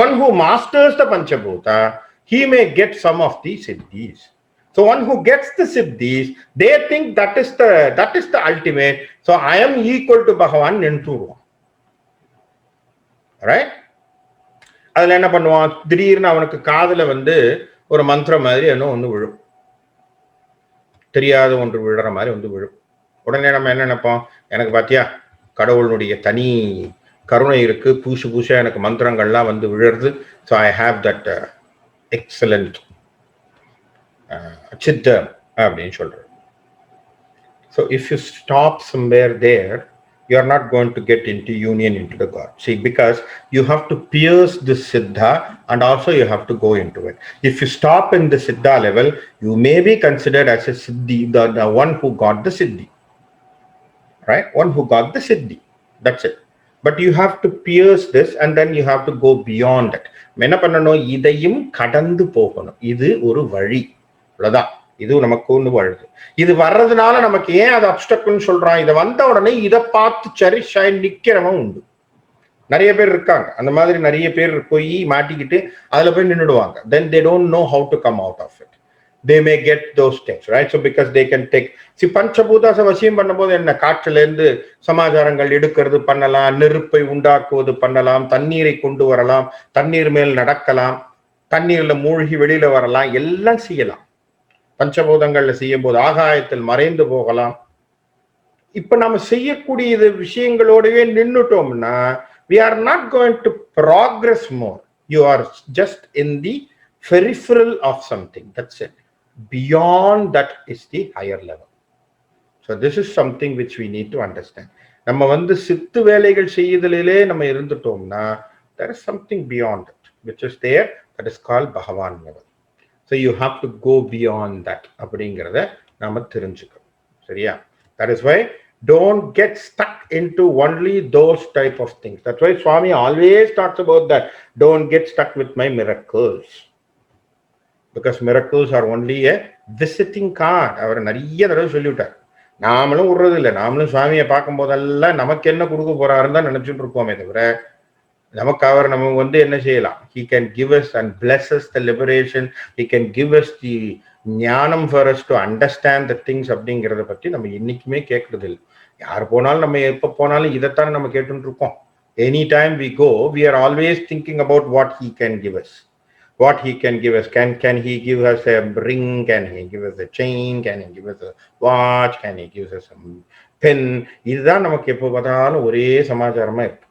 One who masters the panchabhuta, he may get some of the siddhis. So one who gets the siddhis, they think that is the ultimate. So I am equal to Bhagavan enturuvan. Right? அதுல என்ன பண்ணுவான், திடீர்னு அவனுக்கு காதுல ஒரு மந்திரம் மாதிரி என்ன ஒன்று விழும், தெரியாத ஒன்று விழுற மாதிரி விழும். உடனே நம்ம என்ன நினைப்போம், எனக்கு பாத்தியா கடவுளுடைய தனி கருணை இருக்கு, பூசா எனக்கு மந்திரங்கள்லாம் விழுறது. So I have that excellent சித்தம் அப்படின்னு சொல்றது. So if you stop somewhere there, you are not going to get into union into the God. See, because you have to pierce the siddha and also you have to go into it. If you stop in the siddha level, you may be considered as a siddhi, the one who got the siddhi. Right? One who got the siddhi. That's it. But you have to pierce this and then you have to go beyond it. என்ன பண்ணணும், இதையும் கடந்து போகணும். இது ஒரு வழி. அவ்வளவுதான். இது நமக்கு ஒன்று வருது. இது வர்றதுனால நமக்கு ஏன் அது அப்டக்கல்னு சொல்றான், இதை வந்த உடனே இதை பார்த்து சரிஷாய் நிக்கிறவன் உண்டு. நிறைய பேர் இருக்காங்க அந்த மாதிரி. நிறைய பேர் போய் மாட்டிக்கிட்டு அதுல போய் நின்றுடுவாங்க. Then they don't know how to come out of it. They may get those things, right? So because they can take, see, பஞ்சபூதாச வசியம் பண்ணும்போது என்ன, காற்றுல இருந்து சமாச்சாரங்கள் எடுக்கிறது பண்ணலாம், நெருப்பை உண்டாக்குவது பண்ணலாம், தண்ணீரை கொண்டு வரலாம், தண்ணீர் மேல் நடக்கலாம், தண்ணீர்ல மூழ்கி வெளியில வரலாம், எல்லாம் செய்யலாம். பஞ்சபூதங்கள்ல செய்யும் போது ஆகாயத்தில் மறைந்து போகலாம். இப்ப நம்ம செய்யக்கூடிய விஷயங்களோடவே நின்னுட்டோம்னா, we are not going to progress more. You are just in the peripheral of something. That's it. Beyond that is the higher level. So this is something which we need to understand. நம்ம சித்து வேலைகள் செய்யதிலே நம்ம இருந்துட்டோம்னா, there is something beyond it which is there, that is called Bhagavan level. So you have to go beyond that அப்படிங்கறத நாம தெரிஞ்சுக்கணும். சரியா? That is why don't get stuck into only those type of things. That's why Swami always talks about that. Don't get stuck with my miracles. Because miracles are only a visiting card. அவர் நிறைய தடவை சொல்லிவிட்டார். நாமளும் விடுறது இல்லை. நாமளும் சுவாமியை பார்க்கும் போதெல்லாம் நமக்கு என்ன கொடுக்க போறாருன்னு தான் நினைச்சுட்டு இருப்போமே தவிர, நமக்கு அவர் நம்ம என்ன செய்யலாம், he can give us and bless us the liberation, he can give us the ஞானம் for us to understand the things அப்படிங்கிறத பற்றி நம்ம இன்னைக்குமே கேட்கறது இல்லை. யார் போனாலும் நம்ம எப்ப போனாலும் இதைத்தானே நம்ம கேட்டுட்டு இருக்கோம். Any time we go, we are always thinking about what he can give us. What he can give us. Can he give us a ring? Can he give us a chain? Can he give us a watch? Can he give us some pen? இதுதான் நமக்கு எப்போ பார்த்தாலும் ஒரே சமாச்சாரமா இருக்கு.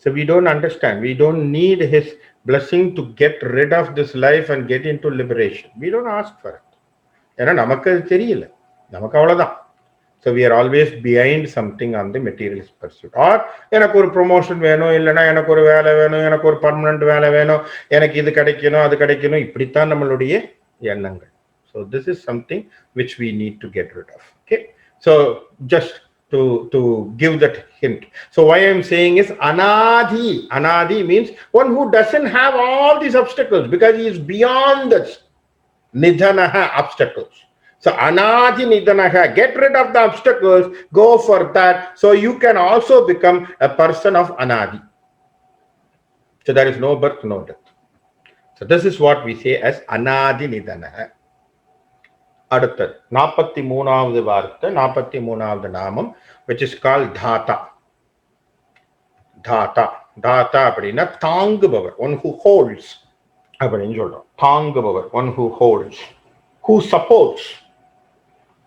So we don't understand. We don't need his blessing to get rid of this life and get into liberation. We don't ask for it. ஏன்னா நமக்கு அது தெரியல, நமக்கு அவ்வளவுதான். So we are always behind something on the materialist pursuit. Or எனக்கு ஒரு promotion வேணும், இல்லைன்னா எனக்கு ஒரு வேலை வேணும், எனக்கு ஒரு பர்மனன்ட் வேலை வேணும், எனக்கு இது கிடைக்கணும் அது கிடைக்கணும், இப்படித்தான் நம்மளுடைய எண்ணங்கள். So this is something which we need to get rid of. Okay, so just to give that hint. So why I'm saying is anadi means one who doesn't have all these obstacles, because he is beyond this nidhanaha obstacles. So anadi nidhanaha, get rid of the obstacles, go for that, so you can also become a person of anadi. So there is no birth, no death. So this is what we say as anadi nidhanaha. அடுத்தது 43வது வார்த்தை, 43வது நாமம், which is called தாத்தா. தாத்தா தாத்தா அப்படின்னா தாங்குபவர், one who holds அப்படின்னு சொல்றோம். தாங்குபவர், one who holds, who supports,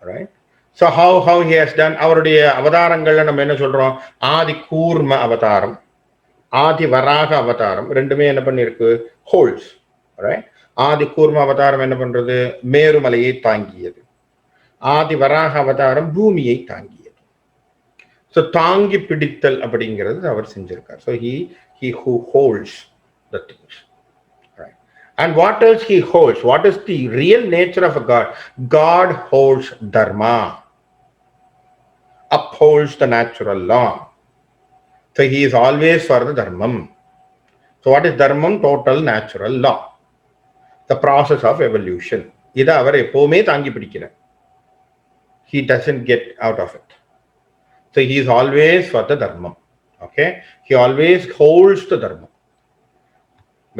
right? So how he has done. அவருடைய அவதாரங்கள்ல நம்ம என்ன சொல்றோம்? ஆதி கூர்ம அவதாரம், ஆதி வராக அவதாரம், ரெண்டுமே என்ன பண்ணிருக்கு? Holds, right? ஆதி கூர்ம அவதாரம் என்ன பண்றது? மேருமலையை தாங்கியது. ஆதி வராக அவதாரம் பூமியை தாங்கியது. ஸோ தாங்கி பிடித்தல் அப்படிங்கிறது அவர் செஞ்சிருக்கார். So he who holds the things, right? And what else he holds? What is the real nature of a god? God holds dharma, upholds the natural law. So he is always for the dharmam. So what is dharmam? Total natural law, the process of evolution. இதை அவர் எப்பவுமே தாங்கி பிடிக்கிறார். He doesn't get out of it. So he is always for the dharma. Okay, he always holds the dharma.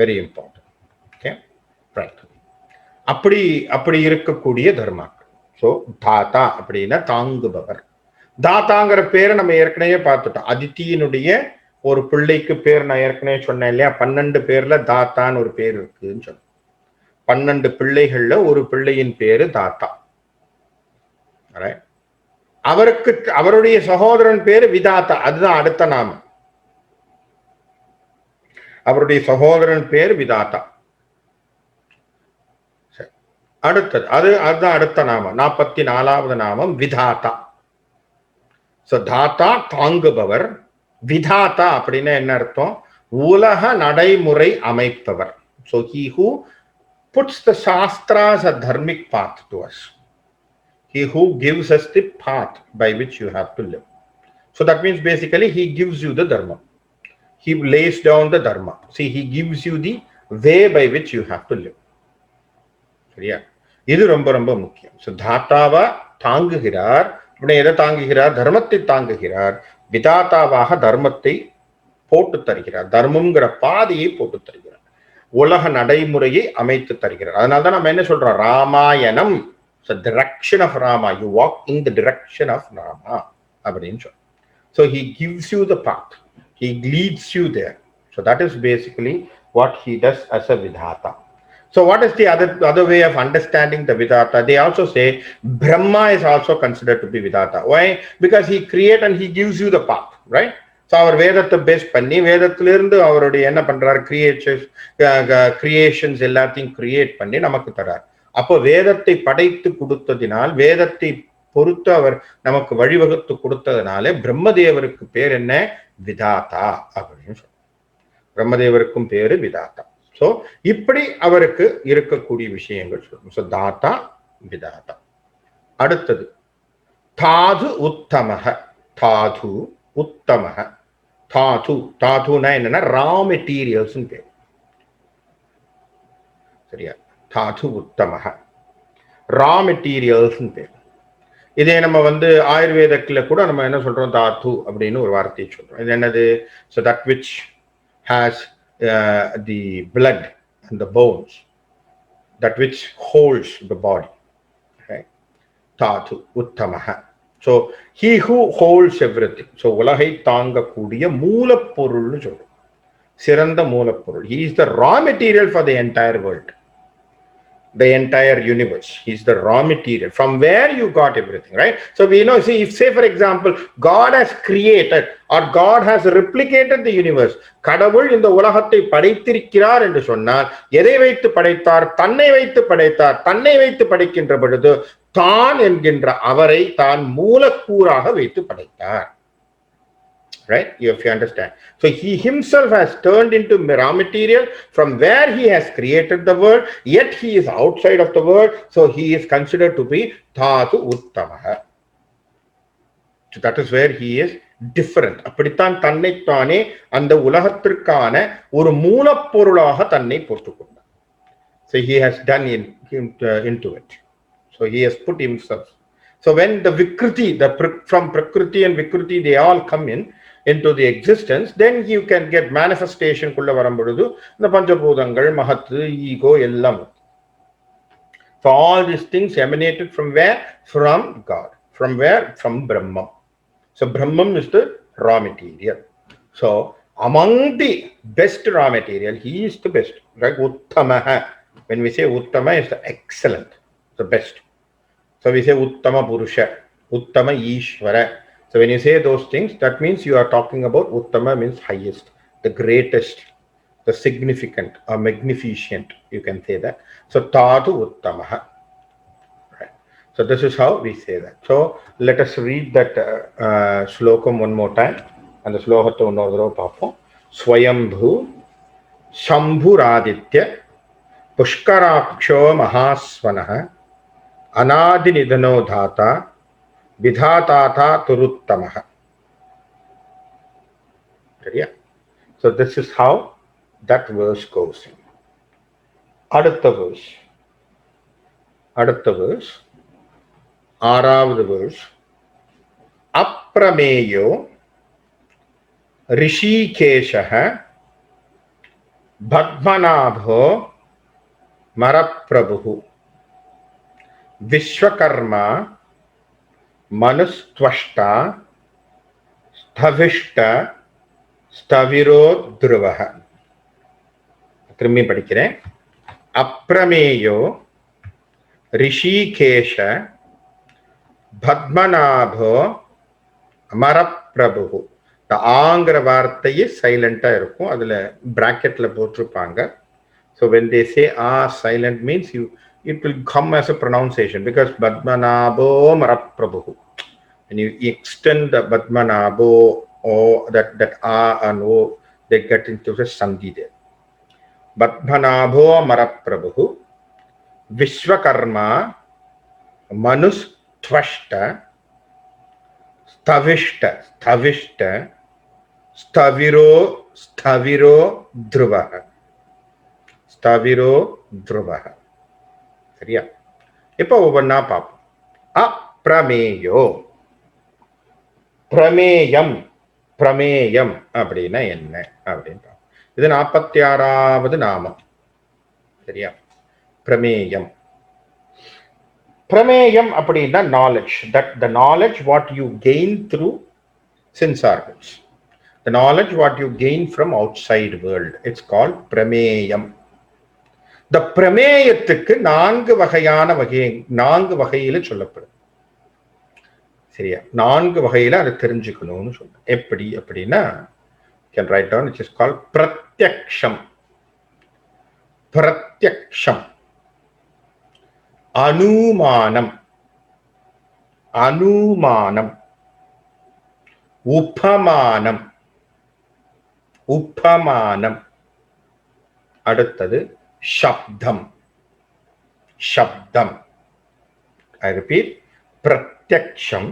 Very important. Okay, right. அப்படி இருக்கக்கூடிய தர்மாக்கள். So தாத்தா அப்படின்னா தாங்குபவர். தாத்தாங்கிற பேரை நம்ம ஏற்கனவே பார்த்துட்டோம். அதித்தியினுடைய ஒரு பிள்ளைக்கு பேர் நான் ஏற்கனவே சொன்னேன் இல்லையா? 12 பேர்ல தாத்தான்னு ஒரு பேர் இருக்குன்னு சொன்னேன். 12 பிள்ளைகள்ல ஒரு பிள்ளையின் பேரு தாத்தா. அவருக்கு அவருடைய சகோதரன் பேரு விதாத்தா, அதுதான் அடுத்த நாமம். அவருடைய சகோதரன் பேர் விதாத்தா. அடுத்தது அதுதான் அடுத்த நாமம். 44வது நாமம் விதாத்தா. சோ தாத்தா தாங்குபவர். விதாத்தா அப்படின்னா என்ன அர்த்தம்? உலக நடைமுறை அமைப்பவர். So he who puts the shastras a dharmic path to us. He who gives us the path by which you have to live. So that means basically he gives you the dharma. He lays down the dharma. See, he gives you the way by which you have to live. சரியா? இது ரொம்ப ரொம்ப முக்கியம். So தாத்தாவா தாங்குகிறார். அப்படியே எதை தாங்குகிறார்? தர்மத்தை தாங்குகிறார். விதாத்தாவாக தர்மத்தை போட்டு தருகிறார். தர்மம்ங்கிற பாதையை போட்டு தருகிறார். உலக நடைமுறையை அமைத்து தருகிறார். அதனால்தான் நம்ம என்ன சொல்றோம்? Ramayanam. So direction of Rama, you walk in the direction of Rama. So he gives you the path. He leads you there. So that is basically what he does as a Vidhata. So what is the other way of understanding the Vidhata? They also say Brahma is also considered to be Vidhata. Why? Because he creates and he gives you the path, right? So our வேதத்தை base பண்ணி வேதத்திலிருந்து அவருடைய என்ன பண்றாரு? Creations எல்லாத்தையும் create பண்ணி நமக்கு தரார். அப்போ வேதத்தை படைத்து கொடுத்ததினால், வேதத்தை பொறுத்து அவர் நமக்கு வழிவகுத்து கொடுத்ததுனால பிரம்மதேவருக்கு பேர் என்ன? விதாத்தா அப்படின்னு சொல்றோம். பிரம்மதேவருக்கும் பேரு விதாத்தா. சோ இப்படி அவருக்கு இருக்கக்கூடிய விஷயங்கள் சொல்றோம். சோ தாத்தா விதாத்தா. அடுத்தது தாது உத்தமஹ. தாது உத்தமஹ. தாதுனா என்னன்னா ரா மெட்டீரியல்ஸ் பேர். சரியா? தாது உத்தமஹ, ரா மெட்டீரியல்ஸ் பேர். இதே நம்ம ஆயுர்வேதத்துல கூட நம்ம என்ன சொல்றோம்? தாத்து அப்படின்னு ஒரு வார்த்தையை சொல்றோம். இது என்னது? So that which has the blood and the bones, that which holds the body. Okay? Tatu uttamaha. So he who holds everything. So உலகை தாங்கக்கூடிய மூலப்பொருள்னு சொல்றோம். சிறந்த மூலப்பொருள். He is the raw material for the entire world. the entire universe. He's the raw material from where you got everything, right? So we know, see, if say for example God has created or God has replicated the universe, கடவுள் இந்த உலகத்தை படைத்திருக்கிறார் என்று சொன்னால் எதை வைத்து படைத்தார்? தன்னை வைத்து படைத்தார். தன்னை வைத்து படைக்கின்ற பொழுது தான் என்கின்ற அவரை தான் மூலக்கூறாக வைத்து படைத்தார். Right? If you understand. So he himself has turned into raw material from where he has created the world, yet he is outside of the world, so he is considered to be Dhatu Uttamaha. So that is where he is different. அப்படித்தான் தன்னைத்தானே அந்த உலகத்திற்கான ஒரு மூலப்பொருளாக தன்னை போட்டுக்கொண்டார். So he has done into it. So he has put himself. So when the Vikriti, from Prakriti and Vikriti, they all come into the existence, then you can get manifestation kulla varumbodhu the panchabhudangal mahathu ego ellam. So all these things emanated from where? From God. From where? From Brahman. So Brahman is the raw material. So among the best raw material, he is the best, right? Uttamaha. When we say Uttama, is the excellent, the best. So we say Uttama Purusha, Uttama Ishvara. So when you say those things, that means you are talking about Uttama means highest, the greatest, the significant or magnificent, you can say that. So Dhatu Uttamaha. Right. So this is how we say that. So let us read that slokam one more time. And the slohatha unnodaro paapom. Swayambhu Shambhuraditya Pushkaraksho Mahasvanaha Anadi Nidhano Dhata Vidhatata Turuttamaha. So this is how that verse goes. Adattha verse, ஆறாவது verse. அப்ரமேயோ ரிஷிகேஷः பத்மநாபோ மரப்பிரபுः Vishwakarma மனுஸ்த்வஷ்டா ஸ்தவிஷ்ட ஸ்தவிரோ த்ருவः. திரும்பி படிக்கிறேன். அப்ரமேயோ ரிஷிகேஷ பத்மநாபோ அமரப்பிரபு. ஆங்கிற வார்த்தையே சைலண்டா இருக்கும், அதுல பிராக்கெட்ல போட்டிருப்பாங்க. So when they say silent means it will come as a pronunciation, because Padmanabho Maraprabhu. When you extend the Padmanabho or that and O, they get into the sandhi there. Padmanabho Maraprabhu Vishwakarma Manustvashta Stavishta Staviro Dhruvaha. Staviro Dhruvaha. சரியா? இப்போ ஒவ்வொன்னா பார்ப்போம். அப்ரமேயோ. பிரமேயம் அப்படின்னா என்ன அப்படின்னு பார்ப்போம். இது 46வது நாமம். சரியா? பிரமேயம் அப்படின்னா knowledge. That the knowledge what you gain through sense organs. The knowledge what you gain from outside world. It's called பிரமேயம். இந்த பிரமேயத்துக்கு 4 வகையில சொல்லப்படும். சரியா? 4 வகையில அதை தெரிஞ்சுக்கணும்னு சொல்றேன். எப்படி அப்படின்னா, can write down, which is called பிரத்யக்ஷம். அனுமானம், உபமானம், அடுத்தது சப்தம். I repeat, பிரத்யக்ஷம்,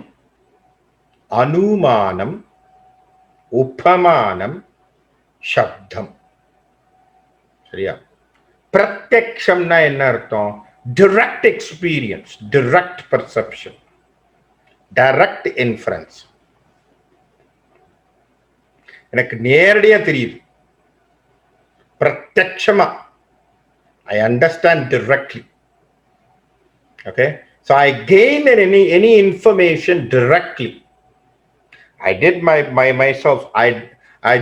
அனுமானம், உபமானம், சப்தம். சரியா? பிரத்யக்ஷம்னா என்ன அர்த்தம்? direct experience, direct perception, direct inference. எனக்கு நேரடியா தெரியுது, பிரத்யக்ஷமா. I understand directly. Okay, so I gain any information directly. I did myself. I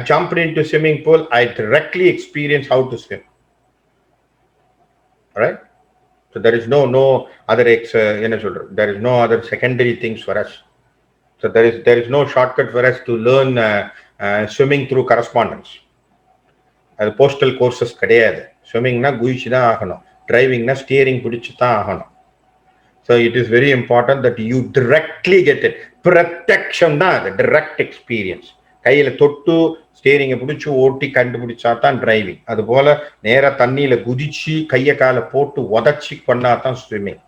jumped into swimming pool. I directly experienced how to swim. All right. So there is no other there is no other secondary things for us. So there is no shortcut for us to learn swimming through correspondence. அது postal courses கிடையாது. ஸ்விம்மிங்னா குதிச்சு தான் ஆகணும், டிரைவிங்னா steering பிடிச்சு தான் ஆகணும். So it is very important that you directly get it. பிரத்யக்ஷம் தான் அது, டிரெக்ட் எக்ஸ்பீரியன்ஸ். கையில தொட்டு ஸ்டியரிங்கை பிடிச்சி ஓட்டி கண்டுபிடிச்சா தான் டிரைவிங். அது போல நேராக தண்ணியில குதிச்சு கையை காலை போட்டு உதச்சி பண்ணா தான் ஸ்விம்மிங்.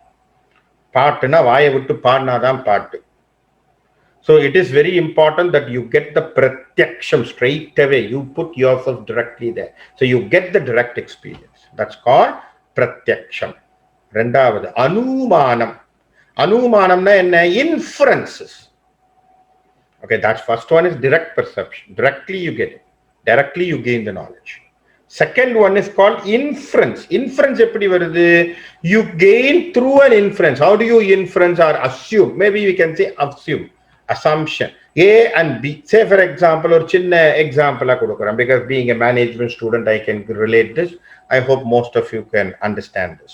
பாட்டுனா வாயை விட்டு பாடினாதான் பாட்டு. So it is very important that you get the pratyaksham straight away. You put yourself directly there. So you get the direct experience. That's called pratyaksham. ரெண்டாவது அனுமானம். அனுமானம்னா என்ன? Inferences. Okay, that's first one is direct perception. Directly you get it. Directly you gain the knowledge. Second one is called inference. Inference எப்படி வருது? You gain through an inference. How do you inference or assume? Maybe we can say assume. Assumption. A and B. Say for example, or chinna example கொடுக்கிறேன், because being a management student I can relate this. I hope most of you can understand this.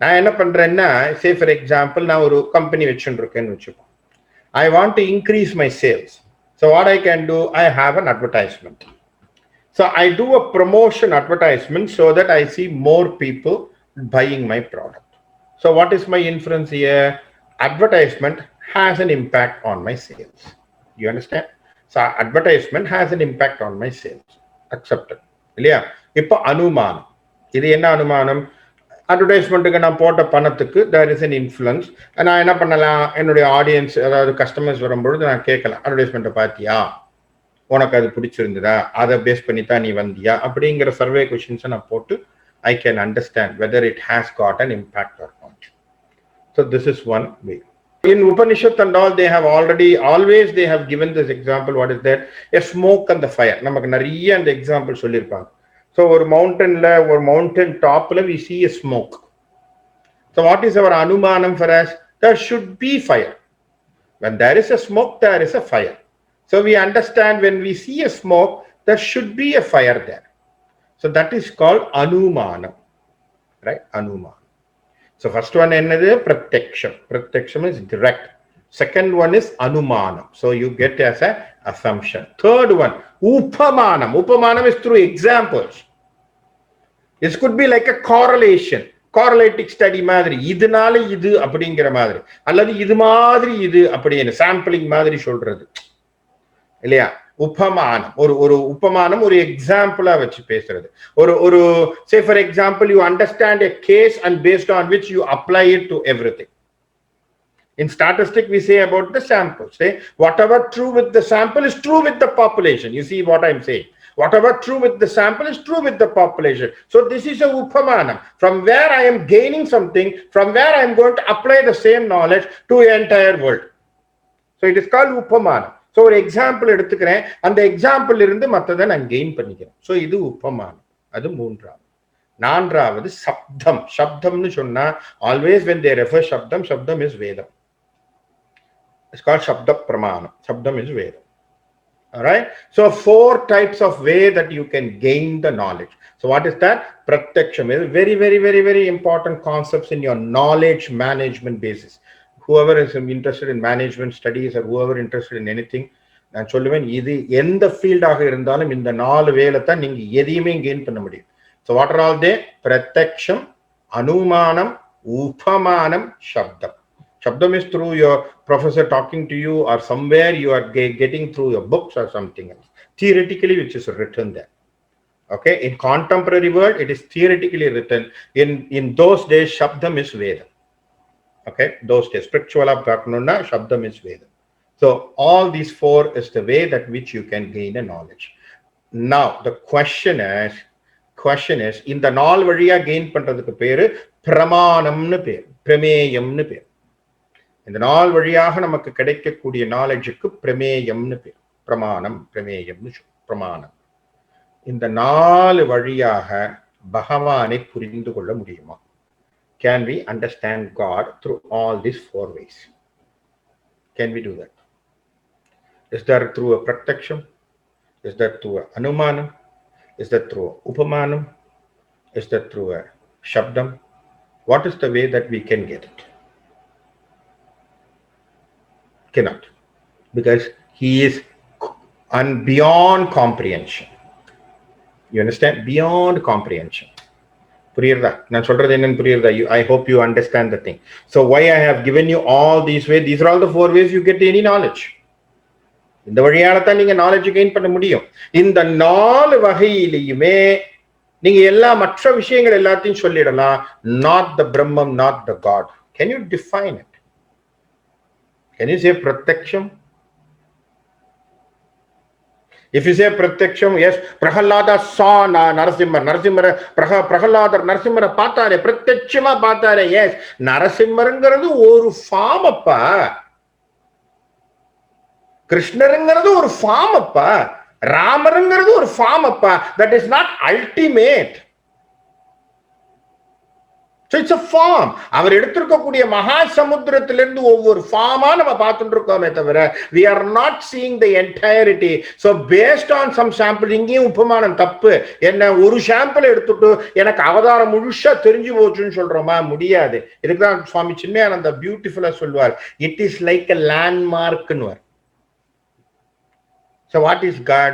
நான் என்ன பண்றேன்னா, say for example நான் ஒரு company வச்சுருக்கேன்னு வச்சுப்போம். I want to increase my sales. So what I can do, I have an advertisement. So I do a promotion advertisement so that I see more people buying my product. So what is my inference here? Advertisement has an impact on my sales. You understand? So advertisement has an impact on my sales. Accepted. இல்லையா? இப்போ அனுமானம். இது என்ன அனுமானம்? அட்வர்டைஸ்மெண்ட்டுக்கு நான் போட்ட பணத்துக்கு there is an influence. நான் என்ன பண்ணலாம்? என்னுடைய ஆடியன்ஸ், அதாவது கஸ்டமர்ஸ் வரும்பொழுது நான் கேட்கலாம், அட்வர்டைஸ்மெண்ட்டை பார்த்தியா, உனக்கு அது பிடிச்சிருந்ததா, அதை பேஸ் பண்ணி தான் நீ வந்தியா, அப்படிங்கிற சர்வே கொஸ்டின்ஸை நான் போட்டு I can understand whether it has got an impact or not. So this is one way. In Upanishad and all, they have always they have given this example. What is that? A smoke and the fire. நமக்கு நிறைய அந்த example சொல்லியிருப்பாங்க. So ஒரு mountain டாப்ல we see a smoke. So what is our அனுமானம் for us? There should be fire. When there is a smoke, there is a fire. So we understand when we see a smoke, there should be a fire there. So that is called anumanam, right? Anumanam. So first one என்னது? Pratyaksham. Pratyaksham is direct. Second one is anumanam. So you get as a assumption. Third one, upamanam. Upamanam is through examples. This could be like a correlation. Correlating study மாதிரி, இதனால இது அப்படிங்கிற மாதிரி, அல்லது இது மாதிரி இது அப்படின்னு சாம்பிளிங் மாதிரி சொல்றது இல்லையா? உபமானம். ஒரு உபமானம் ஒரு எக்ஸாம்பிளா வச்சு பேசுறது. ஒரு say for example you understand a case and based on which you apply it to everything. In statistics we say about the sample, say whatever true with the sample is true with the population. You see what I'm saying? Whatever true with the sample is true with the population. So this is a upamanam, from where I am gaining something, from where I am going to apply the same knowledge to the entire world. So it is called upamanam. So ஒரு example எடுத்துக்கிறேன், அந்த example இருந்து மற்றதை நான் gain பண்ணிக்கிறேன். So இது உபமானம். அது மூன்றாவது. நான்காவது சப்தம். சப்தம்னு சொன்னா ஆல்வேஸ் when they refer சப்தம், சப்தம் is வேதம். It's called சப்த பிரமாணம். சப்தம் is வேதம். Alright? So 4 types of way that you can gain the knowledge. So what is that? Pratyaksham is very, very, very, very important concepts in your knowledge management basis. Whoever is interested in management studies or whoever interested in anything, நான் சொல்லுவேன், இது எந்த ஃபீல்டாக இருந்தாலும் இந்த 4 வேலை தான் நீங்க எதையுமே கெயின் பண்ண முடியும். So what are all they? Pratyaksham, anumanam, upamanam, shabdam. Shabdam is through your professor talking to you, or somewhere you are getting through your books or something else, theoretically, which is written there. Okay, in contemporary world it is theoretically written. In those days shabdam is Veda. Okay, those days spiritual பார்க்கணும்னா சப்தம் is Veda. So all these 4 is the way that which you can gain a knowledge. Now the question is இந்த 4 வழியா gain பண்றதுக்கு பேரு பிரமாணம்னு பேர், பிரமேயம்னு பேர். இந்த 4 வழியாக நமக்கு கிடைக்கக்கூடிய நாலேஜுக்கு பிரமேயம்னு பேர். பிரமாணம், பிரமேயம்னு பிரமாணம். இந்த 4 வழியாக பகவானை புரிந்து கொள்ள முடியுமா? Can we understand God through all these 4 ways? Can we do that? Is that through a pratyaksham? Is that through a anumanam? Is that through a upamanam? Is that through a shabdam? What is the way that we can get it? Cannot. Because he is beyond comprehension. You understand? Beyond comprehension. புரியுறதா? நான் சொல்றது என்னன்னு புரியுறதா? I hope you understand the thing. So why I have given you all these ways, these are all the 4 ways you get any knowledge. இந்த வழியால தான் நீங்க knowledge gain பண்ண முடியும். இந்த 4 வகையிலுமே நீங்க எல்லா மற்ற விஷயங்கள் எல்லாத்தையும் சொல்லிடலாம். Not the Brahman, not the God. Can you define it? Can you say pratyaksham? If you say pratyaksham, yes, Prahalada saw Narasimha. Prahalada Narasimha பார்த்தாரே, பிரத்யட்சமா பார்த்தாரே. Yes, நரசிம்மருங்கிறது ஒரு ஃபார்ம் அப்பா. கிருஷ்ணருங்கிறது ஒரு ஃபார்ம் அப்பா. ராமருங்கிறது ஒரு ஃபார்ம் அப்பா. That is not ultimate. So it's a form. அவர் எடுத்திருக்கக்கூடிய மகா சமுத்திரத்திலிருந்து ஒவ்வொரு pharma நம்ம பார்த்துட்டு இருக்கோமே தவிர we are not seeing the entirety. So based on some sample, இங்கேயும் உபமானம் தப்பு. என்ன ஒரு சாம்பிள் எடுத்துட்டு எனக்கு அவதாரம் முழுசா தெரிஞ்சு போச்சுன்னு சொல்றோமா? முடியாது. இதுக்குதான் சுவாமி சின்மயானந்த பியூட்டிஃபுல்லா சொல்வார், it is like a landmark. So what is God?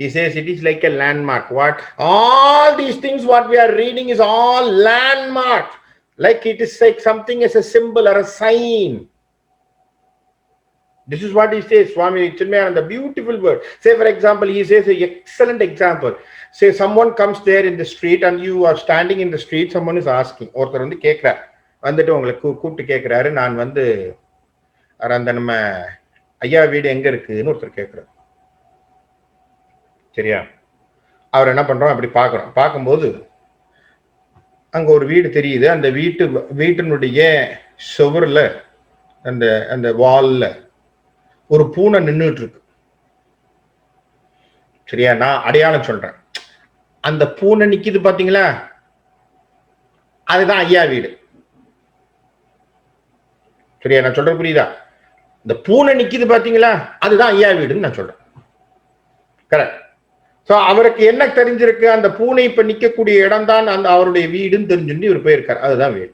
He says it is like a landmark. What? All these things what we are reading is all landmark. Like it is like something as a symbol or a sign. This is what he says, Swami Chinmayananda, beautiful word. Say for example, he says an excellent example. Say someone comes there in the street and you are standing in the street, someone is asking. ஒருத்தர் வந்து கேட்கிறார், வந்துட்டு உங்களை கூப்பிட்டு கேட்கிறாரு, நான் வந்து அந்த நம்ம ஐயா வீடு எங்க இருக்குன்னு ஒருத்தர் கேட்கிறார். சரியா? அவர் என்ன பண்றோம், அப்படி பார்க்கிறோம். பார்க்கும்போது அங்க ஒரு வீடு தெரியுது. அந்த வீட்டினுடைய சுவர்ல அந்த வால்ல ஒரு பூனை நின்றுட்டு இருக்கு. சரியா? நான் அடையாளம் சொல்றேன். அந்த பூனை நிக்குது பாத்தீங்களா, அதுதான் ஐயா வீடு. சரியா? நான் சொல்றேன் புரியுதா? இந்த பூனை நிக்குது பாத்தீங்களா, அதுதான் ஐயா வீடுன்னு நான் சொல்றேன். கரெக்ட். சோ அவருக்கு என்ன தெரிஞ்சிருக்கு, அந்த பூனை இப்ப நிக்கக்கூடிய இடம் தான் அந்த அவருடைய வீடுன்னு தெரிஞ்சுட்டு இவர் போயிருக்காரு. அதுதான் வீடு.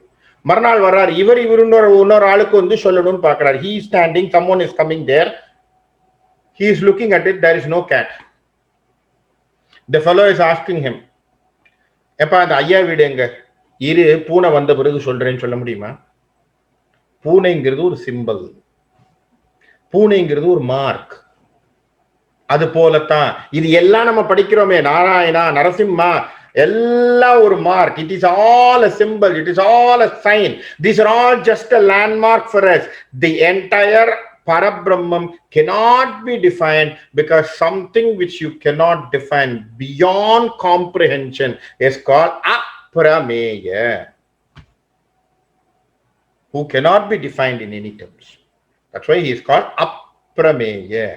மறுநாள் வர்றாரு, இவர் இன்னொரு ஆளுக்கு வந்து சொல்லணும்னு பாக்குறாரு. he is standing, someone is coming there, he is looking at it, there is no cat. The fellow is asking him, எப்ப அந்த ஐயா வீடு எங்க? இரு, பூனை வந்த பிறகு சொல்றேன்னு சொல்ல முடியுமா? பூனைங்கிறது ஒரு சிம்பல், பூனைங்கிறது ஒரு மார்க். அது போலத்தான் இது எல்லாம் நம்ம படிக்கிறோமே, நாராயணா, நரசிம்மா, எல்லாம் ஒரு mark. It is all a symbol, it is all a sign. These are all just a landmark for us. The entire Parabrahman cannot be defined because something which you cannot define beyond comprehension is called aprameya, who cannot be defined in any terms. That's why he is called aprameya.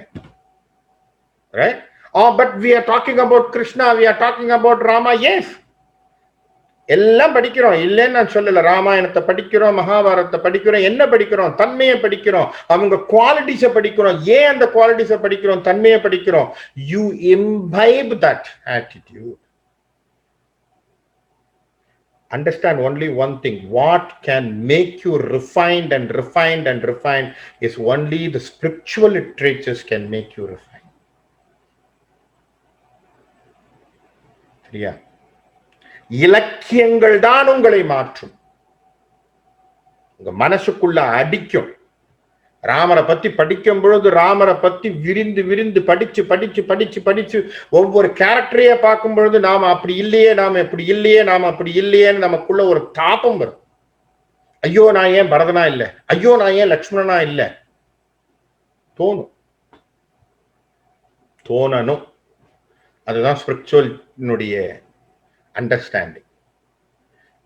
Right? Oh, but we are talking about Krishna, we are talking about Rama. Yes, எல்லாம் படிக்கிறோம், இல்லைன்னு நான் சொல்லல. ராமாயணத்தை படிக்கிறோம், மகாபாரதத்தை படிக்கிறோம். என்ன படிக்கிறோம்? தன்மையை படிக்கிறோம், அவங்க குவாலிட்டிஸை படிக்கிறோம். ஏன் அந்த குவாலிட்டிஸை படிக்கிறோம், தன்மையை படிக்கிறோம்? You imbibe that attitude. Understand only one thing, what can make you refined and refined and refined is only the spiritual literatures can make you refined. சரியா? இலக்கியங்கள் தான் உங்களை மாற்றும், உங்க மனசுக்குள்ள அடிக்கும். ராமரை பத்தி படிக்கும் பொழுது ராமரை பத்தி விரிந்து விரிந்து படிச்சு படிச்சு படிச்சு படிச்சு ஒவ்வொரு கேரக்டரையே பார்க்கும் பொழுது நாம அப்படி இல்லையே, நாம இப்படி இல்லையே, நாம அப்படி இல்லையேன்னு நமக்குள்ள ஒரு தாபம் வரும். ஐயோ நான் ஏன் பரதனா இல்லை, ஐயோ நான் ஏன் லக்ஷ்மணனா இல்லை தோணும். தோணணும். அதுதான் ஸ்பிரிச்சுவலினுடைய understanding.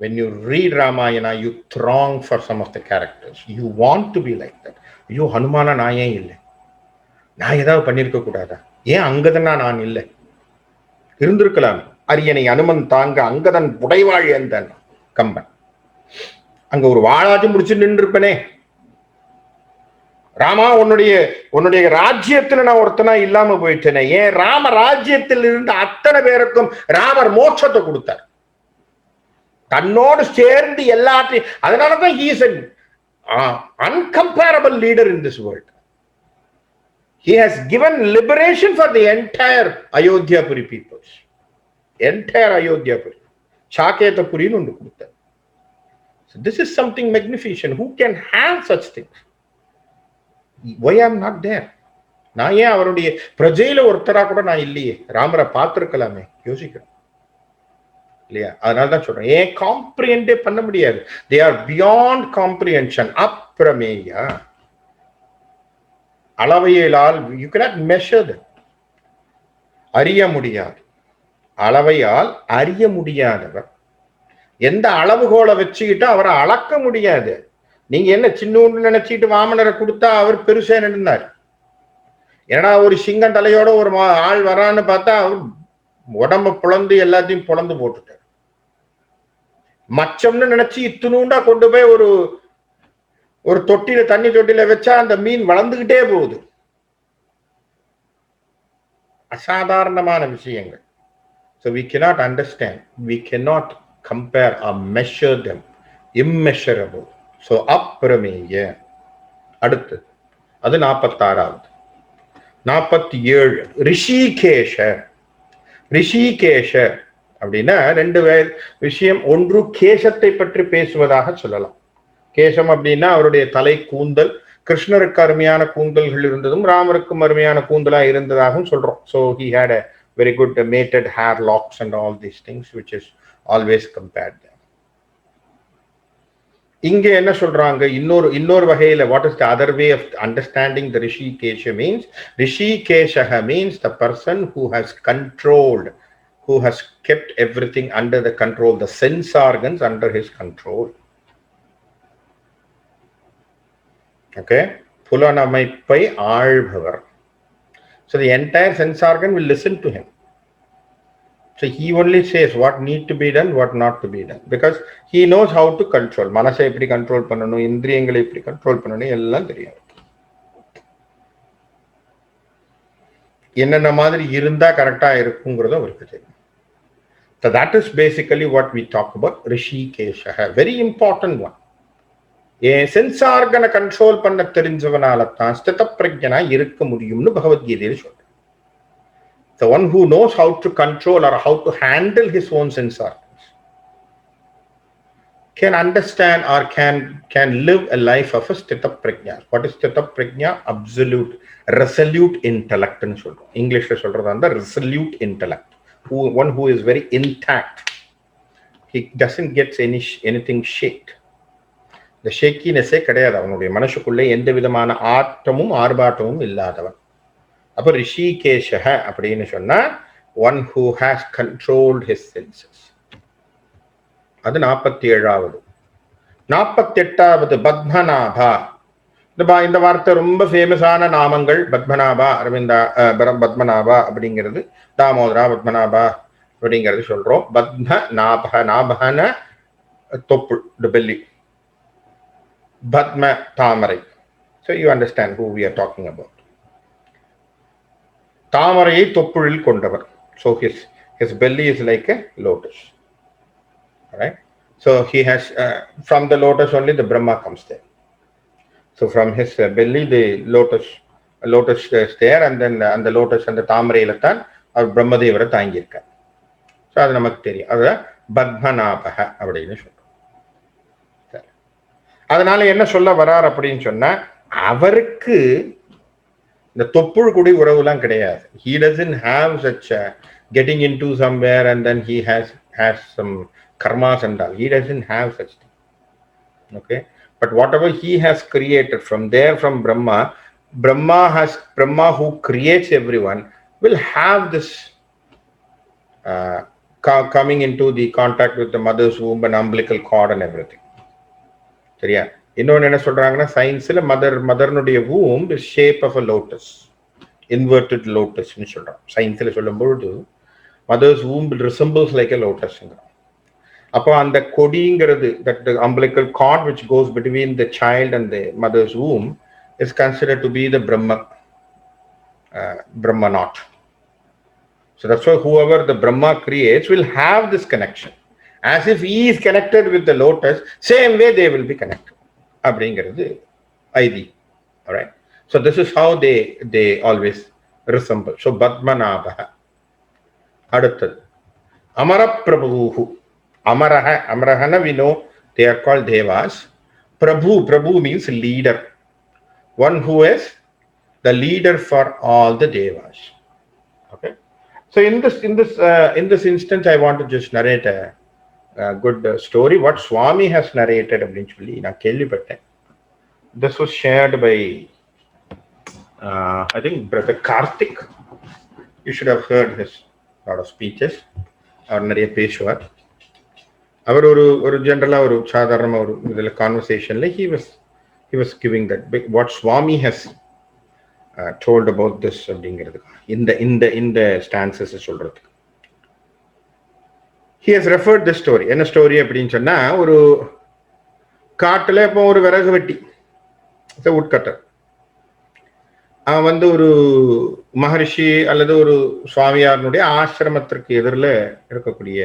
When you read Ramayana, you throng for some of the characters. You want to be like that. ஐயோ ஹனுமானா நான் ஏன் இல்லை, நான் ஏதாவது பண்ணிருக்க கூடாதா, ஏன் அங்கதனா நான் இல்லை, இருந்திருக்கலாம். அரியணை அனுமன் தாங்க அங்கதன் புடைவாழ் எந்தன் கம்பன், அங்க ஒரு வாழாச்சு முடிச்சு நின்று இருப்பனே. ராமா உன்னுடைய ராஜ்யத்துல நான் ஒருத்தனா இல்லாம போயிட்டேனே. ஏன் ராம ராஜ்யத்தில் இருந்து அத்தனை பேருக்கும் ராமர் மோட்சத்தை கொடுத்தார். தன்னோடு சேர்ந்து எல்லாத்தையும். அதனாலதான் he is an uncomparable leader in this world. He has given liberation for the entire Ayodhyapuri peoples. Entire Ayodhyapuri. Shaketapuriன்னு ஒன்று கொடுத்தார். So this is something magnificent. Who can have such things? Why I am not there? நான் ஏன் அவருடைய பிரஜையில ஒருத்தரா கூட நான் இல்லையே? ராமரை பார்த்திருக்கலாமே, யோசிக்கிறேன் இல்லையா? அதனாலதான் சொல்றேன், ஏன் காம்ப்ரிஹெண்டே பண்ண முடியாது. They are beyond comprehension. Aprameya, அளவையால் you cannot measure them. அறிய முடியாது. அளவையால் அறிய முடியாதவர். எந்த அளவுகோலை வச்சுக்கிட்டு அவரை அளக்க முடியாது. நீங்க என்ன சின்ன நினைச்சிட்டு வாமனரை கொடுத்தா அவர் பெருசா நின்றார். ஏன்னா ஒரு சிங்கம் தலையோட ஒரு ஆள் வரான்னு பார்த்தா அவர் உடம்ப புலந்து எல்லாத்தையும் புலந்து போட்டுட்டார். மச்சம்னு நினைச்சு இத்துணுண்டா கொண்டு போய் ஒரு தொட்டில தண்ணி தொட்டில வச்சா அந்த மீன் வளர்ந்துகிட்டே போகுது. அசாதாரணமான விஷயங்கள். So we cannot understand, we cannot compare or measure them. Immeasurable. So அப்ரமேய. அடுத்து அது 46வது. 47 ரிஷிகேஷ. ரிஷிகேஷ அப்படின்னா ரெண்டு விஷயம். ஒன்று கேசத்தை பற்றி பேசுவதாக சொல்லலாம். கேசம் அப்படின்னா அவருடைய தலை கூந்தல். கிருஷ்ணருக்கு அருமையான கூந்தல்கள் இருந்ததும் ராமருக்கும் அருமையான கூந்தலா இருந்ததாகவும் சொல்றோம். So he had a very good mated hair locks and all these things, which is always compared there. இங்க என்ன சொல்றாங்க, இன்னொரு வகையில, what is the other way of understanding the Rishikesha means? Rishikesha means the person who has controlled, who has kept everything under the control, the sense organs under his control. Okay, புலனமைப்பை ஆள்பவர். So the entire sense organ will listen to him. So he only says what need to be done, what not to be done, because he knows how to control. மனசை எப்படி control பண்ணணும், இந்திரியங்களை எப்படி control பண்ணணும் எல்லாம் தெரியும். என்னென்ன மாதிரி இருந்தா கரெக்டா இருக்குங்கிறதும் அவருக்கு தெரியும். So that is basically what we talk about Rishikesha. Very important one. ஏன் சென்ஸ் ஆர்கனை கண்ட்ரோல் பண்ண தெரிஞ்சவனால தான் ஸ்தித பிரஜனா இருக்க முடியும்னு பகவத்கீதையில சொல்றேன். The one who knows how to control or how to handle his own sense organs can understand or can live a life of a sthita prajna. What is sthita prajna? Absolute, resolute intellect ன்னு சொல்றோம். இங்கிலீஷ்ல சொல்றது அந்த resolute intellect. One who is very intact. He doesn't get anything shaked. இந்த ஷேக்கினஸே கிடையாது அவனுடைய மனசுக்குள்ளே. எந்த விதமான ஆட்டமும் ஆர்ப்பாட்டமும் இல்லாதவன். அப்ப ரிஷிகேஷ அப்படின்னு சொன்னா one who has controlled his senses. அது 47வது. 48வது பத்மநாபா. இந்த வார்த்தை ரொம்ப ஃபேமஸான நாமங்கள். பத்மநாபா, அரவிந்தா, பத்மநாபா அப்படிங்கிறது, தாமோதரா, பத்மநாபா அப்படிங்கிறது சொல்றோம். பத்மநாப, நாபன தொப்புள், the belly. Padma, Thamarai. So you understand who we are talking about. தாமரையை தொப்புளில் கொண்டவர். So his belly is like a lotus. Right? So he has from the lotus only the Brahma comes there. So from his belly the lotus is there, and then அந்த lotus அந்த தாமரையில தான் அவர் பிரம்மதேவரை தாங்கி இருக்கார். So அது நமக்கு தெரியும். அது பத்மநாபக அப்படின்னு சொல்றோம். அதனால என்ன சொல்ல வரார் அப்படின்னு சொன்னா, அவருக்கு இந்த தொப்புள் குடி உறவுலாம் கிடையாது. He doesn't have such getting into somewhere and then he has some karmas and all. He doesn't have such thing. Okay, but whatever he has created from there, from Brahma who creates everyone will have this coming into the contact with the mother's womb and umbilical cord and everything. சரியா? இன்னொன்னு என்ன சொல்றாங்கன்னா, சயின்ஸ்ல மதர்னுடைய womb is shape of a lotus, inverted lotus ன்னு சொல்றோம். சயின்ஸ்ல சொல்லும்போது mother's womb resembles like a lotus. அப்போ அந்த கொடிங்கிறது, that the umbilical cord which goes between the child and the mother's womb is considered to be the Brahma knot. So that's why whoever the Brahma creates will have this connection. as if he is connected with the lotus, same way they will be connected. அப்படிங்கிறது ஐதி. Alright. So this is how they always resemble. So Padmanabha. அடுத்தது Amaraprabhu. Amarahana we know they are called devas. Prabhu means leader. One who is the leader for all the devas. Okay. So in this instance, I want to just narrate a good story. What Swami has narrated eventually na kellipatten. This was shared by I think Brother Karthik. You should have heard his lot of speeches. அவர் நிறைய பேசுவார். அவர் ஒரு ஜென்ரலா ஒரு சாதாரண ஒரு இதுல கான்வர்சேஷன்ல he was giving that what Swami has told about this அப்படிங்கிறது இந்த stances சொல்றதுக்கு. He has referred this story. என்ன ஸ்டோரி அப்படின்னு சொன்னா, ஒரு காட்டுல இப்போ ஒரு விறகு வெட்டி உட்கட்டர் அவன் ஒரு மகரிஷி அல்லது ஒரு சுவாமியாரனுடைய ஆசிரமத்திற்கு எதிரில் இருக்கக்கூடிய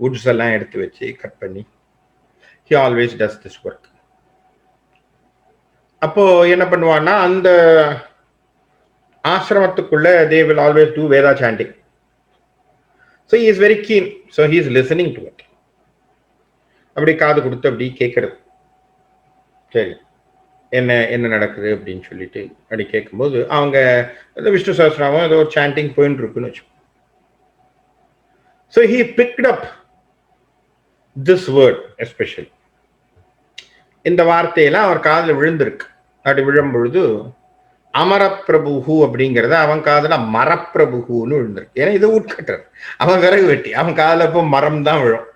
வுட்ஸ் எல்லாம் எடுத்து வச்சு கட் பண்ணி he always does this work. அப்போ என்ன பண்ணுவான்னா, அந்த ஆசிரமத்துக்குள்ள they will always do Veda chanting. So he is very keen. So he is listening to it. அப்படி காது கொடுத்து அப்படி கேட்கறது. சரி, என்ன நடக்குது அப்படின்னு சொல்லிட்டு அப்படி கேட்கும்போது அவங்க விஷ்ணு சஹஸ்ரநாமம் ஏதோ ஒரு சாண்டிங் போயின்னு இருக்குன்னு வச்சு. So he picked up this word especially. இந்த வார்த்தையெல்லாம் அவர் காதில் விழுந்திருக்கு. அப்படி விழும்பொழுது அமரப்பிரபு அப்படிங்கிறத அவன் காதுல மரப்பிரபுன்னு விழுந்திருக்கு. ஏன்னா இது உட்கட்டுறது, அவன் விறகு வெட்டி, அவன் காதுல இப்போ மரம் தான் விழும்.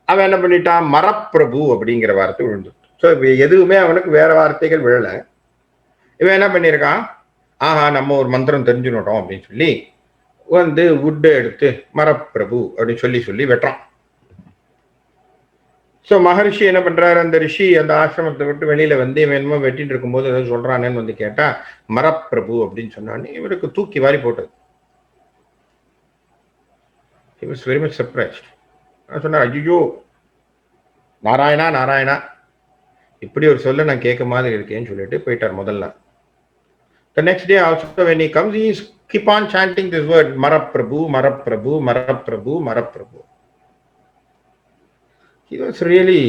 அவன் என்ன பண்ணிட்டான், மரப்பிரபு அப்படிங்கிற வார்த்தை விழுந்து. ஸோ எதுவுமே அவனுக்கு வேற வார்த்தைகள் விழல. இவன் என்ன பண்ணியிருக்கான், ஆஹா நம்ம ஒரு மந்திரம் தெரிஞ்சுனோட்டோம் அப்படின்னு சொல்லி வுட்டை எடுத்து மரப்பிரபு அப்படின்னு சொல்லி வெட்டுறான். ஸோ மகரிஷி என்ன பண்றாரு, அந்த ரிஷி அந்த ஆசிரமத்தை விட்டு வெளியில இவன் என்னமோ வெட்டிட்டு இருக்கும்போது ஏதோ சொல்றானேன்னு கேட்டா மரப்பிரபு அப்படின்னு சொன்னான்னு இவருக்கு தூக்கி வாரி போட்டது. He was very much surprised. சொன்னார், ஐயோ நாராயணா இப்படி ஒரு சொல்ல நான் கேட்க மாதிரி இருக்கேன்னு சொல்லிட்டு போயிட்டார் முதல்ல. The next day also when he comes, he keep on chanting this word Maraprabhu. He was really,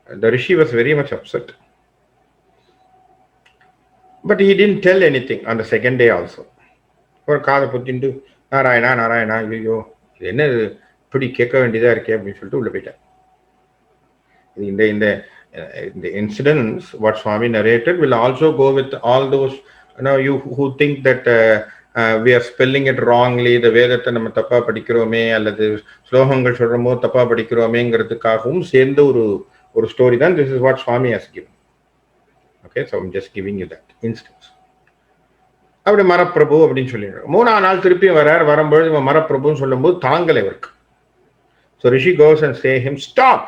the Rishi was very much upset. But he didn't tell anything on the second day also. ஒரு காதை புத்தின்ட்டு நாராயணா ஐயோ இது என்ன இப்படி கேட்க வேண்டியதா இருக்கே அப்படின்னு சொல்லிட்டு உள்ள போயிட்டார். இந்த incidents what Swami narrated will also go with all those you who think that we are spelling it wrongly, the வேதத்தை நம்ம தப்பா படிக்கிறோமே அல்லது ஸ்லோகங்கள் சொல்றோமோ தப்பா படிக்கிறோமேங்கிறதுக்காகவும் சேர்ந்த ஒரு ஸ்டோரி தான். This is what Swami has given. Okay, so I'm just giving you that instance. அப்படி மரப்பிரபு அப்படின்னு சொல்லிடுறோம். 3ஆம் நாள் திருப்பி வரும்பொழுது இவன் மரப்பிரபுன்னு சொல்லும் போது தாங்கலை இவருக்கு. So Rishi goes and say him, stop,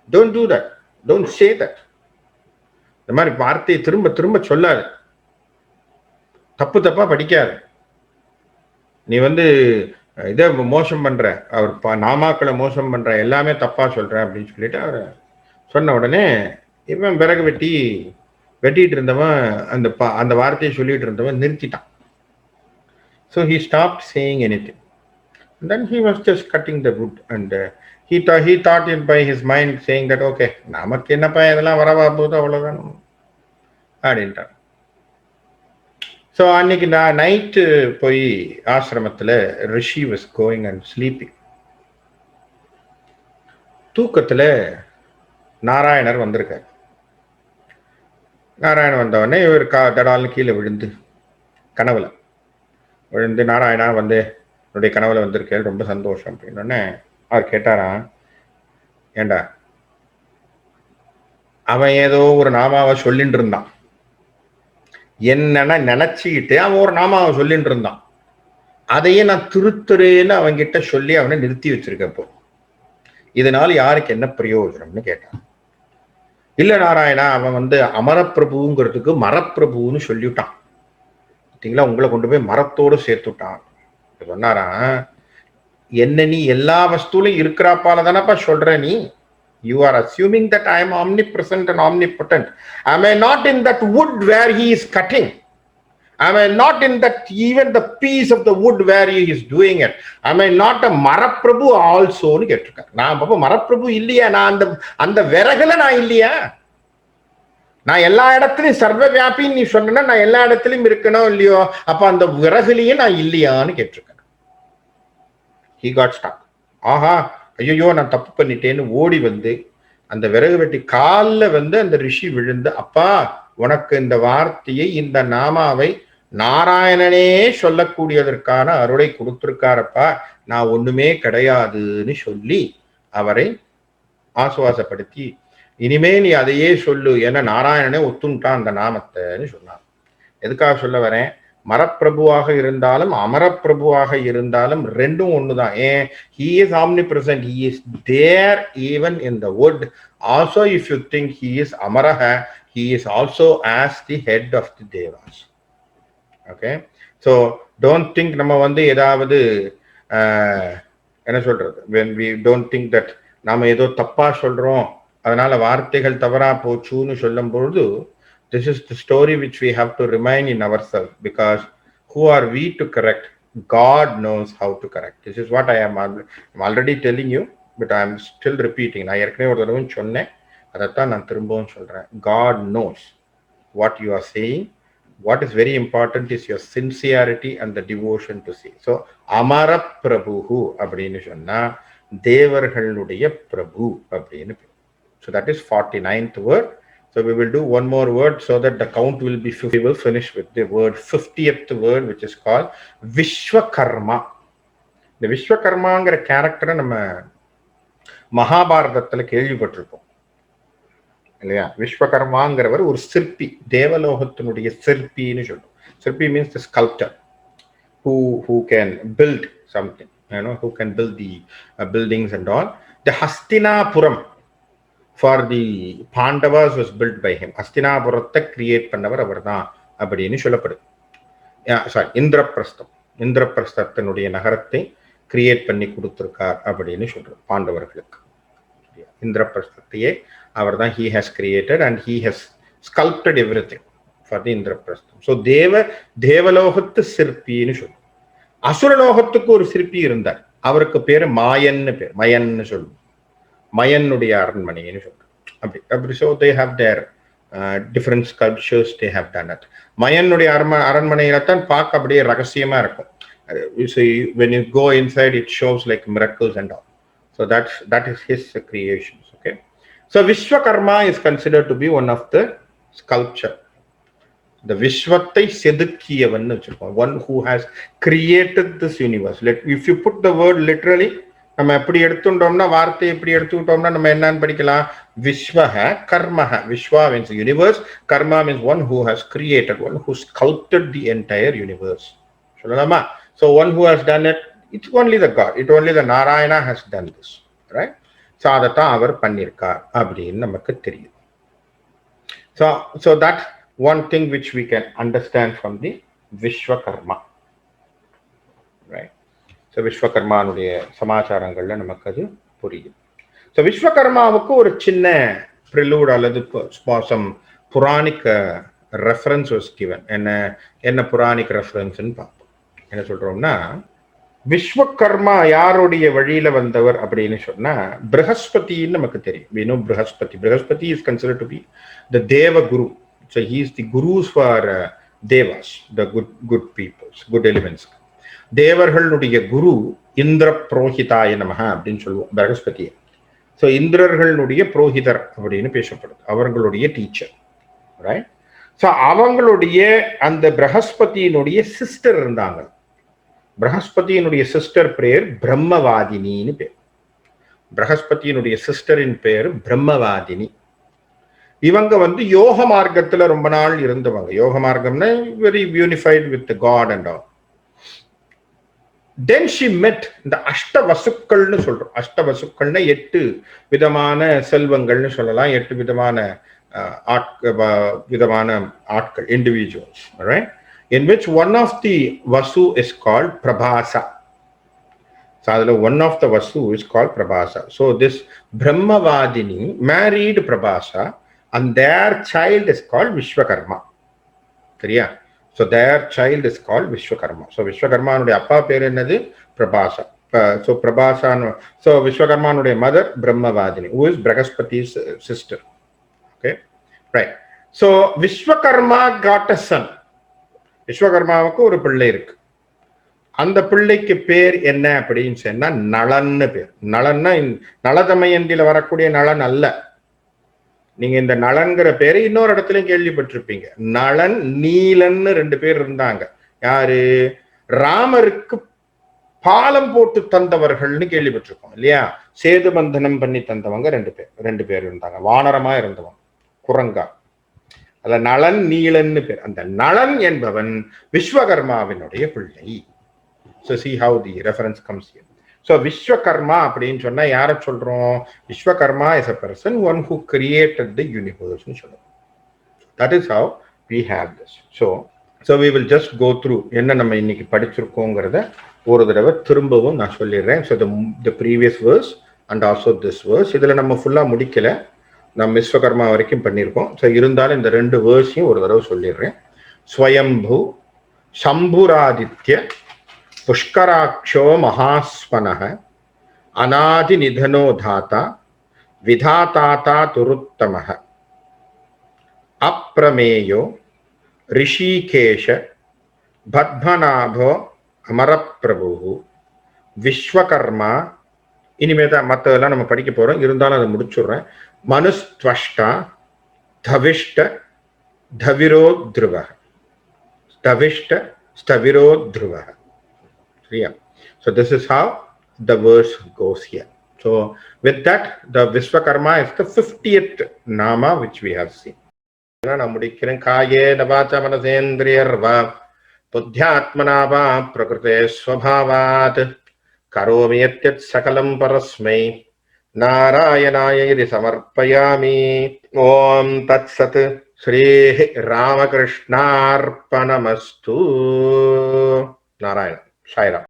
don't do that, don't say that. இந்த மாதிரி வார்த்தையை திரும்ப சொல்லாது, தப்பா படிக்காது, நீ இதை மோசம் பண்ற, அவர் நாமாக்களை மோசம் பண்ற, எல்லாமே தப்பா சொல்ற அப்படின்னு சொல்லிட்டு அவர் சொன்ன உடனே இவன் விறகு வெட்டிட்டு இருந்தவன் அந்த வார்த்தையை சொல்லிட்டு இருந்தவன் நிறுத்திட்டான். So he stopped saying anything. And then he was just cutting the wood and he thought it by his mind saying that okay, நமக்கு என்னப்பா இதெல்லாம் வரவா போகுது அவ்வளவுதான் அப்படின்ட்டான். ஸோ அன்னைக்கு நான் நைட்டு போய் ஆசிரமத்தில் ரிஷி வாஸ் கோயிங் அண்ட் ஸ்லீப்பிங். தூக்கத்தில் நாராயணர் வந்திருக்கார். நாராயணன் வந்தவொடனே இவர் தடால்னு கீழே கனவுல விழுந்து நாராயணா என்னுடைய கனவுல வந்திருக்கேன், ரொம்ப சந்தோஷம் அப்படின்னோடனே அவர் கேட்டாராம், ஏண்டா அவன் ஏதோ ஒரு நாமாவை சொல்லிட்டு இருந்தான், என்னன்னா நினைச்சுக்கிட்டு அவன் ஒரு நாமாவை சொல்லிட்டு இருந்தான், அதையே நான் திருத்துறேன்னு அவன்கிட்ட சொல்லி அவனை நிறுத்தி வச்சிருக்கப்போ இதனால யாருக்கு என்ன பிரயோஜனம்னு கேட்டான். இல்ல நாராயணா, அவன் அமரப்பிரபுங்கிறதுக்கு மரப்பிரபுன்னு சொல்லிவிட்டான், பார்த்தீங்களா, உங்களை கொண்டு போய் மரத்தோடு சேர்த்துட்டான் சொன்னாராம். என்ன நீ எல்லா வஸ்துலையும் இருக்கிறாப்பால தானப்பா சொல்ற நீ. You are assuming that I am omnipresent and omnipotent. Am I not in that wood where he is cutting? Am I not in that even the piece of the wood where he is doing it? Am I not a Maraprabhu also? னு கேட்டிருக்கார். நான் பாப்பா மரப்பிரபு இல்லையா? நான் அந்த அந்த விறகுல நான் இல்லையா? நான் எல்லா இடத்துலையும் சர்வ வியாபின்னு நீ சொன்னா நான் எல்லா இடத்துலையும் இருக்கணும் இல்லையோ? அப்ப அந்த விறகுலயே நான் இல்லையான்னு கேட்டிருக்கேன். He got stuck. ஆஹா, ஐயோ நான் தப்பு பண்ணிட்டேன்னு ஓடி வந்து அந்த விறகு வெட்டி காலில் வந்து அந்த ரிஷி விழுந்து, அப்பா உனக்கு இந்த வார்த்தையை இந்த நாமாவை நாராயணனே சொல்லக்கூடியதற்கான அருளை கொடுத்திருக்காரப்பா, நான் ஒண்ணுமே கிடையாதுன்னு சொல்லி அவரை ஆசுவாசப்படுத்தி, இனிமே நீ அதையே சொல்லு, ஏன்னா நாராயணனே ஒத்துண்டான் அந்த நாமத்தைன்னு சொன்னான். எதுக்காக சொல்ல வரேன்? மரப்பிரபுவாக இருந்தாலும் அமரப்பிரபுவாக இருந்தாலும் ரெண்டும் ஒண்ணுதான். ஏன்? he is omnipresent, he is there even in the wood. Also if you think he is amaraha, he is also as the head of the devas. Okay, so don't think நம்ம வந்து ஏதாவது என்ன சொல்றது, when we don't think that நாம ஏதோ தப்பா சொல்றோம் அதனால வார்த்தைகள் தவறா போச்சுன்னு சொல்லும் பொழுது, this is the story which we have to remind in ourselves, because who are we to correct? God knows how to correct. This is what I'm already telling you, but I'm still repeating. நான் ஏற்கனவே ஒரு தடவை சொன்னேன், அதைத்தான் நான் திரும்பவும் சொல்றேன். God knows what you are saying. What is very important is your sincerity and the devotion to see. So Amara Prabhu அப்படின்னு சொன்னா தேவர்களுடைய பிரபு அப்படின்னு. So that is 49th word. So we will do one more word so that the count will be 50. We will finish with the word 50th word, which is called Vishwakarma. இந்த விஸ்வகர்மாங்கிற கேரக்டரை நம்ம மகாபாரதத்துல கேள்விப்பட்டிருப்போம் இல்லையா? விஸ்வகர்மாங்கிறவர் ஒரு சிற்பி, தேவலோகத்தினுடைய சிற்பின்னு சொல்லுவோம். சிற்பி means the sculptor who can build something, who can build the buildings and all. The Hastinapuram for the Pandavas was built by him. ஹஸ்தினாபுரத்தை கிரியேட் பண்ணவர் அவர் தான் அப்படின்னு சொல்லப்படுது. சாரி, இந்திரபிரஸ்தத்தினுடைய நகரத்தை கிரியேட் பண்ணி கொடுத்திருக்கார் அப்படின்னு சொல்றோம் பாண்டவர்களுக்கு. இந்திரபிரஸ்தத்தையே அவர் தான் he has created and he has sculpted everything for the Indraprastham. So தேவலோகத்து சிற்பின்னு சொல்லுவோம். அசுரலோகத்துக்கு ஒரு சிற்பி இருந்தார், அவருக்கு பேரு மாயன்னு பேர், மயன்னு சொல்லுவோம். மயனுடைய அரண்மனைன்னு சொல்றோம். அப்படி so they have their different sculptures they have done it. மயனுடைய அரண்மனையில தான் பார்க்க அப்படியே ரகசியமா இருக்கும். You see, when you go inside it shows like miracles and all. So that is his creations. Okay, so Vishwakarma is considered to be one of the sculpture. The Vishwatai செதுக்கியவன்னு வச்சிருக்கோம். One who has created this universe. If you put the word literally, நம்ம எப்படி எடுத்துட்டோம்னா, வார்த்தை எப்படி எடுத்துக்கிட்டோம்னா நம்ம என்னன்னு படிக்கலாம்? விஸ்வஹ கர்மஹ. Vishwa means universe, karma means one who has created, one who sculpted the entire universe சொல்லலாமா? So one who has done it, it's only the God, it only the Narayana has done this, right? So அதைத்தான் அவர் பண்ணியிருக்கார் அப்படின்னு நமக்கு தெரியும். So that one thing which we can understand from the Vishwakarma, right? So விஸ்வகர்மானுடைய சமாச்சாரங்கள்ல நமக்கு அது புரியும். ஸோ விஸ்வகர்மாவுக்கு ஒரு சின்ன ப்ரிலூட் அல்லது some Puranic reference was given. என்ன புராணிக் ரெஃபரன்ஸ்ன்னு பார்ப்போம். என்ன சொல்றோம்னா, விஸ்வகர்மா யாருடைய வழியில வந்தவர் அப்படின்னு சொன்னா ப்ரஹஸ்பதின்னு நமக்கு தெரியும். we know Brihaspati is considered to be the Deva Guru. So he is the gurus for devas, the good peoples, good elements. தேவர்களுடைய குரு இந்திர புரோஹிதாய நமஹ அப்படின்னு சொல்லுவோம் பிரகஸ்பதியை. ஸோ இந்திரர்களுடைய புரோஹிதர் அப்படின்னு பேசப்படுது, அவர்களுடைய டீச்சர், ரைட்? ஸோ அவங்களுடைய அந்த பிரகஸ்பதியினுடைய சிஸ்டர் இருந்தாங்க. பிரகஸ்பதியினுடைய சிஸ்டர் பேர் பிரம்மவாதினின்னு பேர். பிரகஸ்பதியினுடைய சிஸ்டரின் பேர் பிரம்மவாதினி. இவங்க வந்து யோக மார்க்கத்துல ரொம்ப நாள் இருந்தவங்க. யோக மார்க்கம்னா very unified with God and all. Then she met இந்த அஷ்டவசுக்கள்னு சொல்றோம். அஷ்டவசுக்கள்னா 8 விதமான செல்வங்கள்னு சொல்லலாம், 8 விதமான ஆட்கள், individuals, right? In which one of the Vasu is called Prabhasa. So adula one of the Vasu is called Prabhasa. So this Brahmavadini married Prabhasa and their child is called Vishwakarma. சரியா? So their child is called Vishwakarma. So Vishwakarmaனுடைய அப்பா பேர் என்னது? Prabhasa. So Prabhasa, so Vishwakarmaனுடைய mother Brahmavadini, who is Brihaspati's sister. Okay, right. So Vishwakarma got a son. விஸ்வகர்மாவுக்கு ஒரு பிள்ளை இருக்கு. அந்த பிள்ளைக்கு பேர் என்ன அப்படின்னு சொன்னா நளன்னு பேர். நளன்னா நளதமயந்தில வரக்கூடிய நளன் அல்ல. நீங்க இந்த நளன்கிற பேரு இன்னொரு இடத்துலயும் கேள்விப்பட்டிருப்பீங்க. நளன் நீலன்னு 2 பேர் இருந்தாங்க. யாரு? ராமருக்கு பாலம் போட்டு தந்தவர்கள்னு கேள்விப்பட்டிருக்கோம் இல்லையா? சேது பந்தனம் பண்ணி தந்தவங்க 2 பேர் இருந்தாங்க. வானரமா இருந்தவங்க, குரங்கா. அத நளன் நீலன்னு பேர். அந்த நளன் என்பவன் விஸ்வகர்மாவினுடைய பிள்ளை. So see how the reference comes here. So Vishwakarma அப்படின்னு சொன்னா யார சொல்றோம்? Vishwakarma is a person, one who created the universe. That is how we have this. So we will just go through என்ன நம்ம இன்னைக்கு படிச்சிருக்கோங்கிறத ஒரு தடவை திரும்பவும் நான் சொல்லிடுறேன். So the previous verse and also this verse. இதுல நம்ம ஃபுல்லா முடிக்கல, நம்ம விஸ்வகர்மா வரைக்கும் பண்ணியிருக்கோம். ஸோ இருந்தாலும் இந்த 2 வேர்ஸையும் ஒரு தடவை சொல்லிடுறேன். ஸ்வயம்பு சம்புராதித்ய புஷ்கராட்சோ மகாஸ்வனஹ அநாதி நிதனோ தாத்தா விதாதாதா துருத்தமஹ அப்ரமேயோ ரிஷிகேஷ பத்மநாபோ அமரப்பிரபு விஸ்வகர்மா. இனிமேதான் மற்றதெல்லாம் நம்ம படிக்க போறோம், இருந்தாலும் அதை முடிச்சுடுறேன். மனுஸ்த்வஷ்டா தவிஷ்ட தவிரோ த்ருவ. தவிஷ்ட ஸ்தவிரோ த்ருவ. Yeah. So this is how the verse goes here. So with that, the Vishwakarma is the 50th nama which we have seen. Namudikiran kaye navacha manasendriyarva buddhyatmana va prakrite swabhavat karomi yatyat sakalam parasmai नारायणाय इति समर्पयामि. ओम तत्सत्. श्री रामकृष्णार्पणमस्तु. नारायण. साईराम.